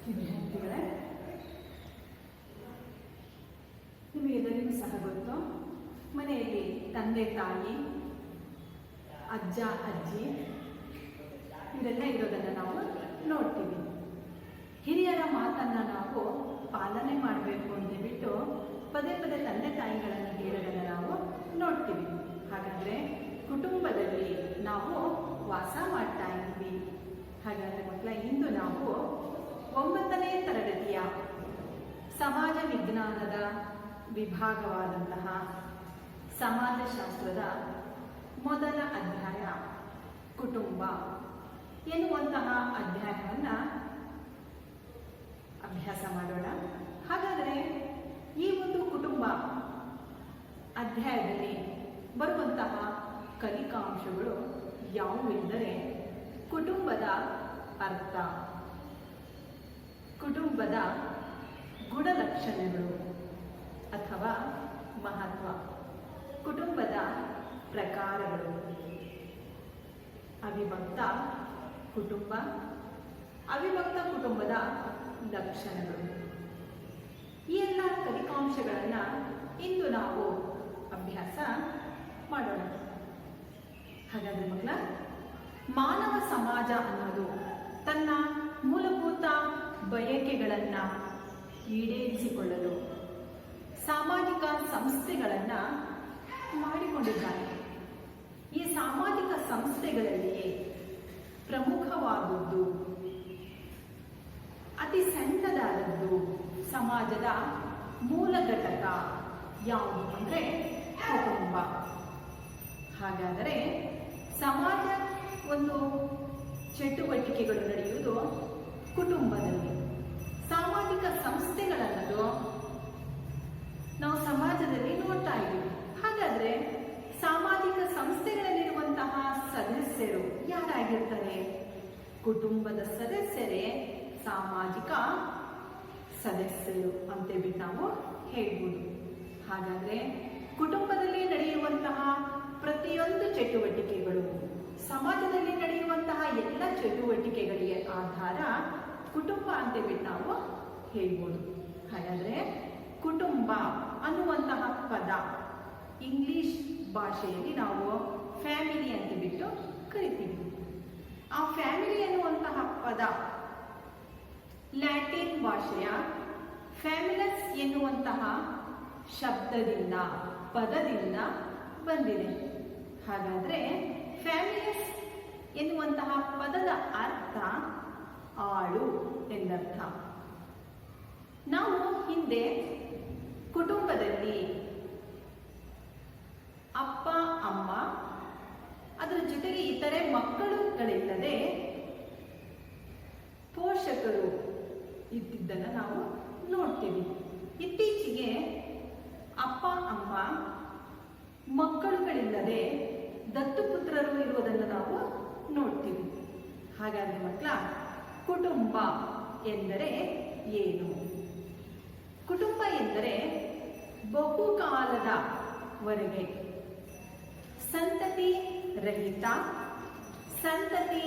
ವಿದ್ಯಾರ್ಥಿಗಳೇ, ನಿಮಗೆಲ್ಲರಿಗೂ ಸಹ ಗೊತ್ತು, ಮನೆಯಲ್ಲಿ ತಂದೆ ತಾಯಿ, ಅಜ್ಜ ಅಜ್ಜಿ ಇವರೆಲ್ಲ ಇರೋದನ್ನು ನಾವು ನೋಡ್ತೀವಿ. ಹಿರಿಯರ ಮಾತನ್ನು ನಾವು ಪಾಲನೆ ಮಾಡಬೇಕು ಅಂತ ಬಿಟ್ಟು ಪದೇ ಪದೇ ತಂದೆ ತಾಯಿಗಳನ್ನು ಹೇಳೋದನ್ನು ನಾವು ನೋಡ್ತೀವಿ. ಹಾಗಾದರೆ ಕುಟುಂಬದಲ್ಲಿ ನಾವು ವಾಸ ಮಾಡ್ತಾ ಇದ್ದೀವಿ. ಹಾಗಾದರೆ ಮಕ್ಕಳ, ಇಂದು ನಾವು 9ನೇ ತರಗತಿಯ ಸಮಾಜ ವಿಜ್ಞಾನದ ವಿಭಾಗವಾದಂತಹ ಸಮಾಜಶಾಸ್ತ್ರದ ಮೊದಲ ಅಧ್ಯಾಯ ಕುಟುಂಬ ಎನ್ನುವಂತಹ ಅಧ್ಯಾಯವನ್ನು ಅಭ್ಯಾಸ ಮಾಡೋಣ. ಹಾಗಾದರೆ ಈ ಒಂದು ಕುಟುಂಬ ಅಧ್ಯಾಯದಲ್ಲಿ ಬರುವಂತಹ ಕಲಿಕಾಂಶಗಳು ಯಾವುವೆಂದರೆ ಕುಟುಂಬದ ಅರ್ಥ, ಕುಟುಂಬದ ಗುಣಲಕ್ಷಣಗಳು ಅಥವಾ ಮಹತ್ವ, ಕುಟುಂಬದ ಪ್ರಕಾರಗಳು, ಅವಿಭಕ್ತ ಕುಟುಂಬ, ಅವಿಭಕ್ತ ಕುಟುಂಬದ ಲಕ್ಷಣಗಳು. ಈ ಎಲ್ಲ ಕಲಿಕಾಂಶಗಳನ್ನು ಇಂದು ನಾವು ಅಭ್ಯಾಸ ಮಾಡೋಣ. ಹಾಗಾದರೆ ಮಕ್ಕಳ, ಮಾನವ ಸಮಾಜ ಅನ್ನೋದು ತನ್ನ ಮೂಲಭೂತ ಬಯಕೆಗಳನ್ನು ಈಡೇರಿಸಿಕೊಳ್ಳಲು ಸಾಮಾಜಿಕ ಸಂಸ್ಥೆಗಳನ್ನು ಮಾಡಿಕೊಂಡಿದ್ದಾರೆ. ಈ ಸಾಮಾಜಿಕ ಸಂಸ್ಥೆಗಳಲ್ಲಿಯೇ ಪ್ರಮುಖವಾದದ್ದು, ಅತಿ ಸಣ್ಣದಾದದ್ದು ಸಮಾಜದ ಮೂಲ ಘಟಕ ಯಾವುದು ಅಂದರೆ ಕುಟುಂಬ. ಹಾಗಾದರೆ ಸಮಾಜ ಒಂದು ಚಟುವಟಿಕೆಗಳು ನಡೆಯುವುದು ಕುಟುಂಬದಲ್ಲಿ. ಸಾಮಾಜಿಕ ಸಂಸ್ಥೆಗಳನ್ನೋದು ನಾವು ಸಮಾಜದಲ್ಲಿ ನೋಡ್ತಾ ಇದ್ದೀವಿ. ಹಾಗಾದರೆ ಸಾಮಾಜಿಕ ಸಂಸ್ಥೆಗಳಲ್ಲಿರುವಂತಹ ಸದಸ್ಯರು ಯಾರಾಗಿರ್ತಾರೆ? ಕುಟುಂಬದ ಸದಸ್ಯರೇ ಸಾಮಾಜಿಕ ಸದಸ್ಯರು ಅಂತೇಳ್ಬಿಟ್ಟು ನಾವು ಹೇಳ್ಬೋದು. ಹಾಗಾದರೆ ಕುಟುಂಬದಲ್ಲಿ ನಡೆಯುವಂತಹ ಪ್ರತಿಯೊಂದು ಚಟುವಟಿಕೆಗಳು, ಸಮಾಜದಲ್ಲಿ ನಡೆಯುವಂತಹ ಎಲ್ಲ ಚಟುವಟಿಕೆಗಳಿಗೆ ಆಧಾರ ಕುಟುಂಬ ಅಂತೇಳ್ಬಿಟ್ಟು ನಾವು ಹೇಳ್ಬೋದು. ಹಾಗಾದರೆ ಕುಟುಂಬ ಅನ್ನುವಂತಹ ಪದ ಇಂಗ್ಲಿಷ್ ಭಾಷೆಯಲ್ಲಿ ನಾವು ಫ್ಯಾಮಿಲಿ ಅಂತ ಬಿಟ್ಟು ಕರಿತೀವಿ. ಆ ಫ್ಯಾಮಿಲಿ ಅನ್ನುವಂತಹ ಪದ ಲ್ಯಾಟಿನ್ ಭಾಷೆಯ ಫ್ಯಾಮಿಲಸ್ ಎನ್ನುವಂತಹ ಶಬ್ದದಿಂದ, ಪದದಿಂದ ಬಂದಿದೆ. ಹಾಗಾದರೆ ಫ್ಯಾಮಿಲಸ್ ಎನ್ನುವಂತಹ ಪದದ ಅರ್ಥ ಆಳು ಎಂದರ್ಥ. ನಾವು ಹಿಂದೆ ಕುಟುಂಬದಲ್ಲಿ ಅಪ್ಪ ಅಮ್ಮ ಅದರ ಜೊತೆಗೆ ಇತರೆ ಮಕ್ಕಳುಗಳಿಲ್ಲದೆ ಪೋಷಕರು ಇದ್ದಿದ್ದನ್ನು ನಾವು ನೋಡ್ತೀವಿ. ಇತ್ತೀಚೆಗೆ ಅಪ್ಪ ಅಮ್ಮ ಮಕ್ಕಳುಗಳಿಲ್ಲದೆ ದತ್ತುಪುತ್ರರು ಇರುವುದನ್ನು ನಾವು ನೋಡ್ತೀವಿ. ಹಾಗಾದರೆ ಮಕ್ಕಳ, ಕುಟುಂಬ ಎಂದರೆ ಏನು? ಕುಟುಂಬ ಎಂದರೆ ಬಹುಕಾಲದವರೆಗೆ ಸಂತತಿ ರಹಿತ, ಸಂತತಿ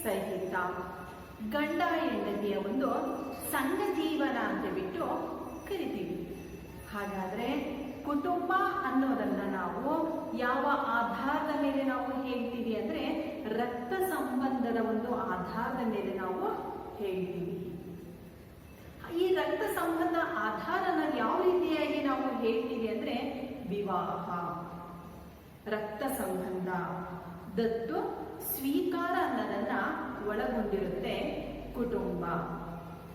ಸಹಿತ ಗಂಡ ಹೆಂಡತಿಯ ಒಂದು ಸಂಘ ಜೀವನ ಅಂತ ಬಿಟ್ಟು ಕರಿತೀವಿ. ಹಾಗಾದರೆ ಕುಟುಂಬ ಅನ್ನೋದನ್ನು ನಾವು ಯಾವ ಆಧಾರದ ಮೇಲೆ ನಾವು ಹೇಳ್ತೀವಿ ಅಂದರೆ ರಕ್ತ ಸಂಬಂಧದ ಒಂದು ಆಧಾರದ ಮೇಲೆ ನಾವು ಹೇಳ್ತೀವಿ. ಈ ರಕ್ತ ಸಂಬಂಧ ಆಧಾರನ ಯಾವ ರೀತಿಯಾಗಿ ನಾವು ಹೇಳ್ತೀವಿ ಅಂದರೆ ವಿವಾಹ, ರಕ್ತ ಸಂಬಂಧ, ದತ್ತು ಸ್ವೀಕಾರ ಅನ್ನೋದನ್ನ ಒಳಗೊಂಡಿರುತ್ತೆ ಕುಟುಂಬ.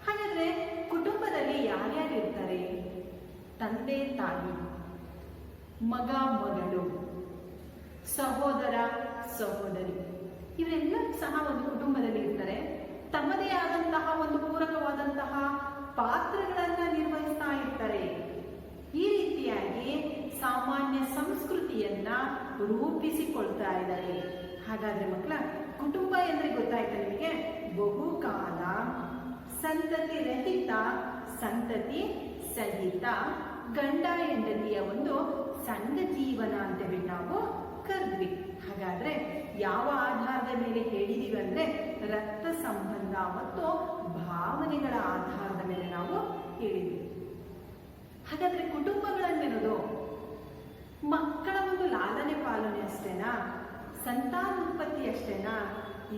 ಹಾಗಾದರೆ ಕುಟುಂಬದಲ್ಲಿ ಯಾರ್ಯಾರಿರ್ತಾರೆ? ತಂದೆ ತಾಯಿ, ಮಗ ಮಗಳು, ಸಹೋದರ ಸಹೋದರಿ, ಇವರೆಲ್ಲರೂ ಸಹ ಒಂದು ಕುಟುಂಬದಲ್ಲಿ ಇರ್ತಾರೆ. ತಮ್ಮದೇ ಆದಂತಹ ಒಂದು ಪೂರಕವಾದಂತಹ ಪಾತ್ರಗಳನ್ನು ನಿರ್ವಹಿಸ್ತಾ ಇರ್ತಾರೆ. ಈ ರೀತಿಯಾಗಿ ಸಾಮಾನ್ಯ ಸಂಸ್ಕೃತಿಯನ್ನ ರೂಪಿಸಿಕೊಳ್ತಾ ಇದ್ದಾರೆ. ಹಾಗಾದ್ರೆ ಮಕ್ಕಳ, ಕುಟುಂಬ ಎಂದ್ರೆ ಗೊತ್ತಾಯ್ತಾ ನಿಮಗೆ? ಬಹುಕಾಲ, ಸಂತತಿ ರಹಿತ, ಸಂತತಿ ಸಹಿತ ಗಂಡ ಹೆಂಡತಿಯ ಒಂದು ಸಂಘ ಜೀವನ ಅಂತೇಳಿ ನಾವು ಕರೆದ್ವಿ. ಹಾಗಾದ್ರೆ ಯಾವ ಆಧಾರದ ಮೇಲೆ ಹೇಳಿದೀವಿ ಅಂದ್ರೆ ರಕ್ತ ಸಂಬಂಧ ಮತ್ತು ಭಾವನೆಗಳ ಆಧಾರ ಹೇಳಿದ್ವಿ. ಹಾಗಾದ್ರೆ ಕುಟುಂಬಗಳನ್ನೆನ್ನೋದು ಮಕ್ಕಳ ಒಂದು ಲಾಲನೆ ಪಾಲನೆ ಅಷ್ಟೇನಾ, ಸಂತಾನೋತ್ಪತ್ತಿ ಅಷ್ಟೇನಾ?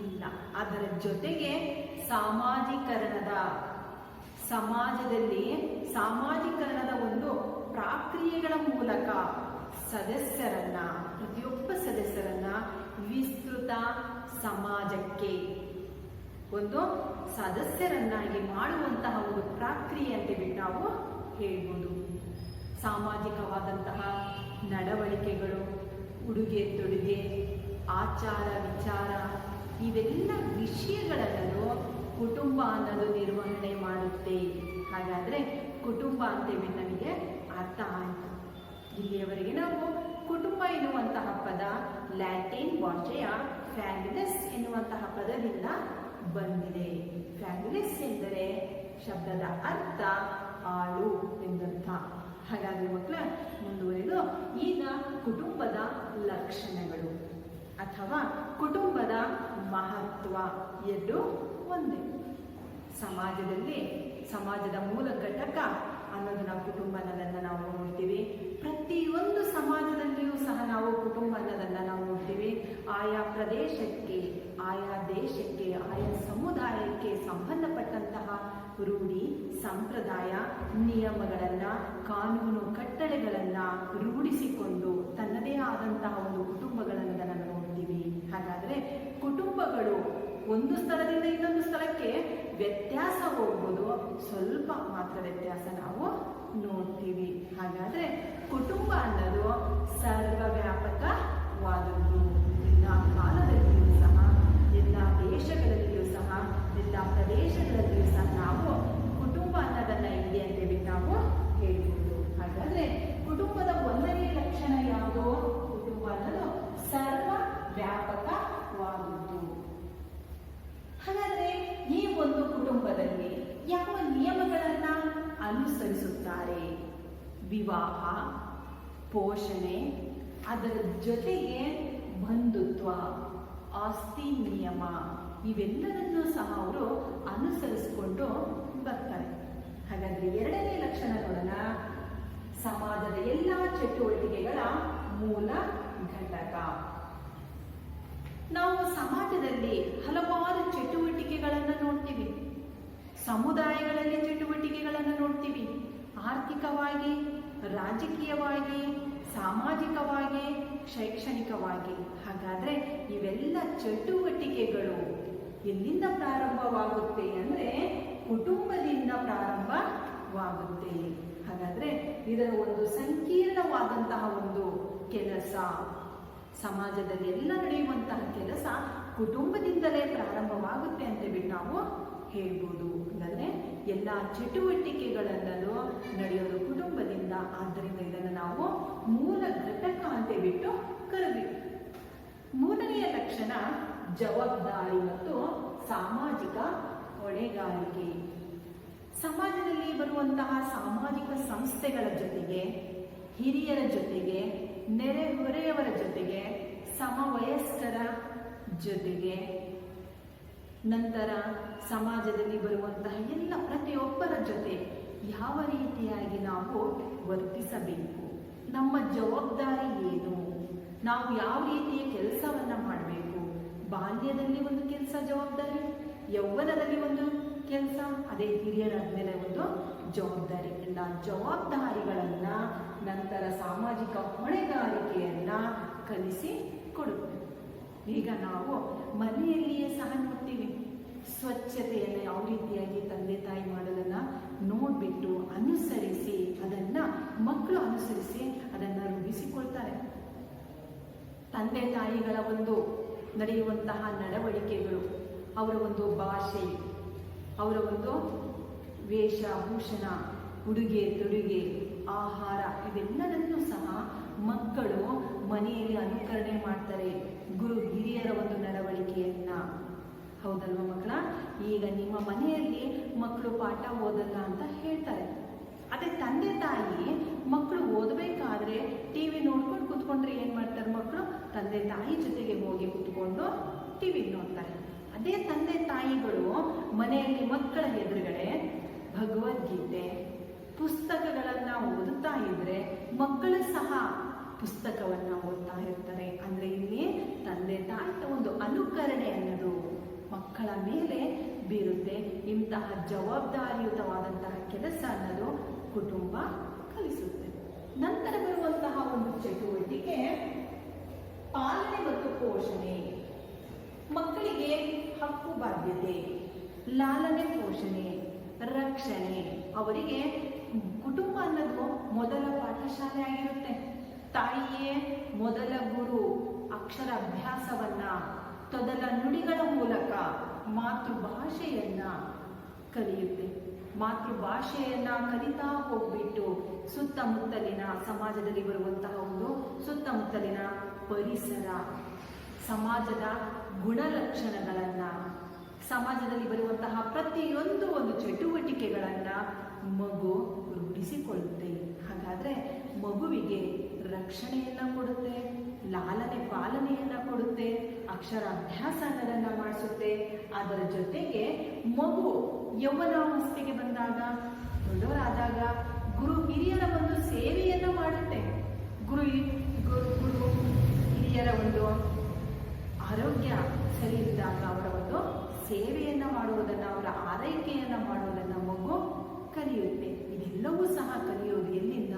ಇಲ್ಲ. ಅದರ ಜೊತೆಗೆ ಸಮಾಜದಲ್ಲಿ ಸಾಮಾಜಿಕರಣದ ಒಂದು ಪ್ರಕ್ರಿಯೆಗಳ ಮೂಲಕ ಪ್ರತಿಯೊಬ್ಬ ಸದಸ್ಯರನ್ನ ವಿಸ್ತೃತ ಸಮಾಜಕ್ಕೆ ಒಂದು ಸದಸ್ಯರನ್ನಾಗಿ ಮಾಡುವಂತಹ ಒಂದು ಪ್ರಕ್ರಿಯೆ ಅಂತ ಬಿಟ್ಟು ನಾವು ಹೇಳ್ಬೋದು. ಸಾಮಾಜಿಕವಾದಂತಹ ನಡವಳಿಕೆಗಳು, ಉಡುಗೆ ತೊಡುಗೆ, ಆಚಾರ ವಿಚಾರ, ಇವೆಲ್ಲ ವಿಷಯಗಳನ್ನು ಕುಟುಂಬ ಅನ್ನೋದು ನಿರ್ವಹಣೆ ಮಾಡುತ್ತೆ. ಹಾಗಾದ್ರೆ ಕುಟುಂಬ ಅಂತೇಳಿ ನಮಗೆ ಅರ್ಥ ಆಯಿತು. ಇಲ್ಲಿಯವರೆಗೆ ನಾವು ಕುಟುಂಬ ಎನ್ನುವಂತಹ ಪದ ಲ್ಯಾಟಿನ್ ಭಾಷೆಯ ಫ್ಯಾಮಿಲಿಸ್ ಎನ್ನುವಂತಹ ಪದದಿಂದ ಬಂದಿದೆ. ಫ್ಯಾಮಿಲಿಸ್ ಎಂದರೆ ಶಬ್ದದ ಅರ್ಥ ಆಳು ಎಂದರ್ಥ. ಹಾಗಾಗಿ ಮಕ್ಕಳ ಮುಂದುವರೆದು ಈಗ ಕುಟುಂಬದ ಲಕ್ಷಣಗಳು ಅಥವಾ ಕುಟುಂಬದ ಮಹತ್ವ ಎರಡು ಒಂದೇ. ಸಮಾಜದ ಮೂಲ ಘಟಕ ಅನ್ನೋದು ನಾವು ಕುಟುಂಬ ಅನ್ನೋದನ್ನು ನಾವು ನೋಡ್ತೀವಿ. ಪ್ರತಿಯೊಂದು ಸಮಾಜದಲ್ಲಿಯೂ ಸಹ ನಾವು ಕುಟುಂಬ ಅನ್ನೋದನ್ನು ನಾವು ನೋಡ್ತೀವಿ. ಆಯಾ ಪ್ರದೇಶಕ್ಕೆ, ಆಯಾ ದೇಶಕ್ಕೆ, ಆಯಾ ಸಮುದಾಯಕ್ಕೆ ಸಂಬಂಧಪಟ್ಟಂತಹ ರೂಢಿ, ಸಂಪ್ರದಾಯ, ನಿಯಮಗಳನ್ನು, ಕಾನೂನು ಕಟ್ಟಳೆಗಳನ್ನು ರೂಢಿಸಿಕೊಂಡು ತನ್ನದೇ ಆದಂತಹ ಒಂದು ಕುಟುಂಬಗಳನ್ನು ನಾವು ನೋಡ್ತೀವಿ. ಹಾಗಾದರೆ ಕುಟುಂಬಗಳು ಒಂದು ಸ್ಥಳದಿಂದ ಇನ್ನೊಂದು ಸ್ಥಳಕ್ಕೆ ವ್ಯತ್ಯಾಸ ಹೋಗ್ಬೋದು, ಸ್ವಲ್ಪ ಮಾತ್ರ ವ್ಯತ್ಯಾಸ ನಾವು ನೋಡ್ತೀವಿ. ಹಾಗಾದ್ರೆ ಕುಟುಂಬ ಅನ್ನೋದು ಸರ್ವವ್ಯಾಪಕವಾದದ್ದು. ಎಲ್ಲ ಕಾಲದಲ್ಲಿಯೂ ಸಹ, ಎಲ್ಲ ದೇಶಗಳಲ್ಲಿಯೂ ಸಹ, ಎಲ್ಲ ಪ್ರದೇಶಗಳಲ್ಲಿಯೂ ಸಹ ನಾವು ಕುಟುಂಬ ಅನ್ನೋದನ್ನ ಇದೆ ಅಂತೇಳಿ ನಾವು ಹೇಳ್ಬೋದು. ಹಾಗಾದ್ರೆ ಕುಟುಂಬದ ಒಂದನೇ ಲಕ್ಷಣ ಯಾವುದು? ಕುಟುಂಬ ಅನ್ನೋದು ಸರ್ವವ್ಯಾಪಕವಾದದ್ದು. ಹಾಗಾದ್ರೆ ಈ ಒಂದು ಕುಟುಂಬದಲ್ಲಿ ಯಾವ ನಿಯಮಗಳನ್ನ ಅನುಸರಿಸುತ್ತಾರೆ? ವಿವಾಹ, ಪೋಷಣೆ, ಅದರ ಜೊತೆಗೆ ಬಂಧುತ್ವ, ಆಸ್ತಿ ನಿಯಮ, ಇವೆಲ್ಲರನ್ನೂ ಸಹ ಅವರು ಅನುಸರಿಸಿಕೊಂಡು ಬರ್ತಾರೆ. ಹಾಗಾದ್ರೆ ಎರಡನೇ ಲಕ್ಷಣ ನೋಡೋಣ. ಸಮಾಜದ ಎಲ್ಲ ಚಟುವಟಿಕೆಗಳ ಮೂಲ ಘಟಕ. ನಾವು ಸಮಾಜದಲ್ಲಿ ಹಲವಾರು ಚಟುವಟಿಕೆಗಳನ್ನು ನೋಡ್ತೀವಿ. ಸಮುದಾಯಗಳಲ್ಲಿ ಚಟುವಟಿಕೆಗಳನ್ನು ನೋಡ್ತೀವಿ. ಆರ್ಥಿಕವಾಗಿ, ರಾಜಕೀಯವಾಗಿ, ಸಾಮಾಜಿಕವಾಗಿ, ಶೈಕ್ಷಣಿಕವಾಗಿ. ಹಾಗಾದ್ರೆ ಇವೆಲ್ಲ ಚಟುವಟಿಕೆಗಳು ಎಲ್ಲಿಂದ ಪ್ರಾರಂಭವಾಗುತ್ತೆ ಅಂದ್ರೆ ಕುಟುಂಬದಿಂದ ಪ್ರಾರಂಭವಾಗುತ್ತೆ. ಹಾಗಾದ್ರೆ ಇದರ ಒಂದು ಸಂಕೀರ್ಣವಾದಂತಹ ಒಂದು ಕೆಲಸ, ಸಮಾಜದಲ್ಲಿ ಎಲ್ಲ ನಡೆಯುವಂತಹ ಕೆಲಸ ಕುಟುಂಬದಿಂದಲೇ ಪ್ರಾರಂಭವಾಗುತ್ತೆ ಅಂತ ಬಿಟ್ಟು ನಾವು ಹೇಳ್ಬೋದು. ಅಂದರೆ ಎಲ್ಲ ಚಟುವಟಿಕೆಗಳೆಲ್ಲರೂ ನಡೆಯೋದು ಕುಟುಂಬದಿಂದ. ಆದ್ದರಿಂದ ಇದನ್ನು ನಾವು ಮೂಲ ಘಟಕ ಅಂತ ಬಿಟ್ಟು ಕರೆದಿವಿ. ಮೂರನೆಯ ಲಕ್ಷಣ ಜವಾಬ್ದಾರಿ ಮತ್ತು ಸಾಮಾಜಿಕ ಹೊಣೆಗಾರಿಕೆ. ಸಮಾಜದಲ್ಲಿ ಬರುವಂತಹ ಸಾಮಾಜಿಕ ಸಂಸ್ಥೆಗಳ ಜೊತೆಗೆ, ಹಿರಿಯರ ಜೊತೆಗೆ, ನೆರೆಹೊರೆಯವರ ಜೊತೆಗೆ, ಸಮವಯಸ್ಕರ ಜೊತೆಗೆ, ನಂತರ ಸಮಾಜದಲ್ಲಿ ಬರುವಂತಹ ಎಲ್ಲ ಪ್ರತಿಯೊಬ್ಬರ ಜೊತೆ ಯಾವ ರೀತಿಯಾಗಿ ನಾವು ವರ್ತಿಸಬೇಕು, ನಮ್ಮ ಜವಾಬ್ದಾರಿ ಏನು, ನಾವು ಯಾವ ರೀತಿಯ ಕೆಲಸವನ್ನ ಮಾಡಬೇಕು. ಬಾಲ್ಯದಲ್ಲಿ ಒಂದು ಕೆಲಸ ಜವಾಬ್ದಾರಿ, ಯೌವನದಲ್ಲಿ ಒಂದು ಕೆಲಸ, ಅದೇ ಹಿರಿಯರಾದ್ಮೇಲೆ ಒಂದು ಜವಾಬ್ದಾರಿ. ಎಲ್ಲ ಜವಾಬ್ದಾರಿಗಳನ್ನ, ನಂತರ ಸಾಮಾಜಿಕ ಹೊಣೆಗಾರಿಕೆಯನ್ನ ಕಲಿಸಿ ಕೊಡುತ್ತೆ. ಈಗ ನಾವು ಮನೆಯಲ್ಲಿಯೇ ಸಹ ನೋಡ್ತೀವಿ. ಸ್ವಚ್ಛತೆಯನ್ನು ಯಾವ ರೀತಿಯಾಗಿ ತಂದೆ ತಾಯಿ ಮಾಡೋದನ್ನ ನೋಡ್ಬಿಟ್ಟು ಅನುಸರಿಸಿ, ಅದನ್ನ ಮಕ್ಕಳು ಅನುಸರಿಸಿ ಅದನ್ನ ರೂಢಿಸಿಕೊಳ್ತಾರೆ. ತಂದೆ ತಾಯಿಗಳ ಒಂದು ನಡೆಯುವಂತಹ ನಡವಳಿಕೆಗಳು, ಅವರ ಒಂದು ಭಾಷೆ, ಅವರ ಒಂದು ವೇಷಭೂಷಣ, ಉಡುಗೆ ತೊಡುಗೆ, ಆಹಾರ, ಇವೆಲ್ಲದನ್ನೂ ಸಹ ಮಕ್ಕಳು ಮನೆಯಲ್ಲಿ ಅನುಕರಣೆ ಮಾಡ್ತಾರೆ, ಗುರು ಹಿರಿಯರ ಒಂದು ನಡವಳಿಕೆಯನ್ನ. ಹೌದಲ್ವ ಮಕ್ಕಳ? ಈಗ ನಿಮ್ಮ ಮನೆಯಲ್ಲಿ ಮಕ್ಕಳು ಪಾಠ ಓದಲ್ಲ ಅಂತ ಹೇಳ್ತಾರೆ. ಅದೇ ತಂದೆ ತಾಯಿ ಮಕ್ಕಳು ಓದಬೇಕಾದ್ರೆ ಟಿವಿ ನೋಡ್ಕೊಂಡು ಕೂತ್ಕೊಂಡ್ರೆ ಏನ್ ಮಾಡ್ತಾರೆ ಮಕ್ಕಳು? ತಂದೆ ತಾಯಿ ಜೊತೆಗೆ ಹೋಗಿ ಕೂತ್ಕೊಂಡು ಟಿವಿ ನೋಡ್ತಾರೆ. ಅದೇ ತಂದೆ ತಾಯಿಗಳು ಮನೆಯಲ್ಲಿ ಮಕ್ಕಳ ಎದುರುಗಡೆ ಭಗವದ್ಗೀತೆ ಪುಸ್ತಕಗಳನ್ನು ಓದುತ್ತಾ ಇದ್ರೆ ಮಕ್ಕಳು ಸಹ ಪುಸ್ತಕವನ್ನು ಓದ್ತಾ ಇರ್ತಾರೆ. ಅಂದರೆ ಇಲ್ಲಿ ತಂದೆ ತಾಯಿಯ ಒಂದು ಅನುಕರಣೆ ಅನ್ನೋದು ಮಕ್ಕಳ ಮೇಲೆ ಬೀರುತ್ತೆ. ಇಂತಹ ಜವಾಬ್ದಾರಿಯುತವಾದಂತಹ ಕೆಲಸ ಅನ್ನೋದು ಕುಟುಂಬ ಕಲಿಸುತ್ತೆ. ನಂತರ ಬರುವಂತಹ ಒಂದು ಚಟುವಟಿಕೆ ಪಾಲನೆ ಮತ್ತು ಪೋಷಣೆ. ಮಕ್ಕಳಿಗೆ ಹಕ್ಕು ಬಾಧ್ಯತೆ, ಲಾಲನೆ ಪೋಷಣೆ, ರಕ್ಷಣೆ. ಅವರಿಗೆ ಕುಟುಂಬ ಅನ್ನೋದು ಮೊದಲ ಪಾಠಶಾಲೆ ಆಗಿರುತ್ತೆ. ತಾಯಿಯೇ ಮೊದಲ ಗುರು. ಅಕ್ಷರ ಅಭ್ಯಾಸವನ್ನ ತೊದಲ ನುಡಿಗಳ ಮೂಲಕ ಮಾತೃಭಾಷೆಯನ್ನ ಕಲಿಯುತ್ತೆ. ಮಾತೃಭಾಷೆಯನ್ನ ಕಲಿತಾ ಹೋಗ್ಬಿಟ್ಟು ಸುತ್ತಮುತ್ತಲಿನ ಸಮಾಜದಲ್ಲಿ ಬರುವಂತಹ ಒಂದು ಸುತ್ತಮುತ್ತಲಿನ ಪರಿಸರ, ಸಮಾಜದ ಗುಣಲಕ್ಷಣಗಳನ್ನ, ಸಮಾಜದಲ್ಲಿ ಬರುವಂತಹ ಪ್ರತಿಯೊಂದು ಒಂದು ಚಟುವಟಿಕೆಗಳನ್ನ ಮಗು ರೂಢಿಸಿಕೊಳ್ಳುತ್ತೆ. ಹಾಗಾದ್ರೆ ಮಗುವಿಗೆ ರಕ್ಷಣೆಯನ್ನ ಕೊಡುತ್ತೆ, ಲಾಲನೆ ಪಾಲನೆಯನ್ನ ಕೊಡುತ್ತೆ, ಅಕ್ಷರ ಅಭ್ಯಾಸಗಳನ್ನ ಮಾಡಿಸುತ್ತೆ. ಅದರ ಜೊತೆಗೆ ಮಗು ಯೌವನಾವಸ್ಥೆಗೆ ಬಂದಾಗ, ದೊಡ್ಡವರಾದಾಗ ಗುರು ಹಿರಿಯರ ಒಂದು ಸೇವೆಯನ್ನ ಮಾಡುತ್ತೆ. ಗುರು ಹಿರಿಯರ ಒಂದು ಆರೋಗ್ಯ ಸರಿ ಇದ್ದಾಗ ಅವರ ಒಂದು ಸೇವೆಯನ್ನ ಮಾಡುವುದನ್ನ, ಅವರ ಆರೈಕೆಯನ್ನ ಮಾಡುವುದನ್ನ ಮಗು ಕಲಿಯುತ್ತೆ. ಇದೆಲ್ಲವೂ ಸಹ ಕಲಿಯೋದು ಎಲ್ಲಿಂದ?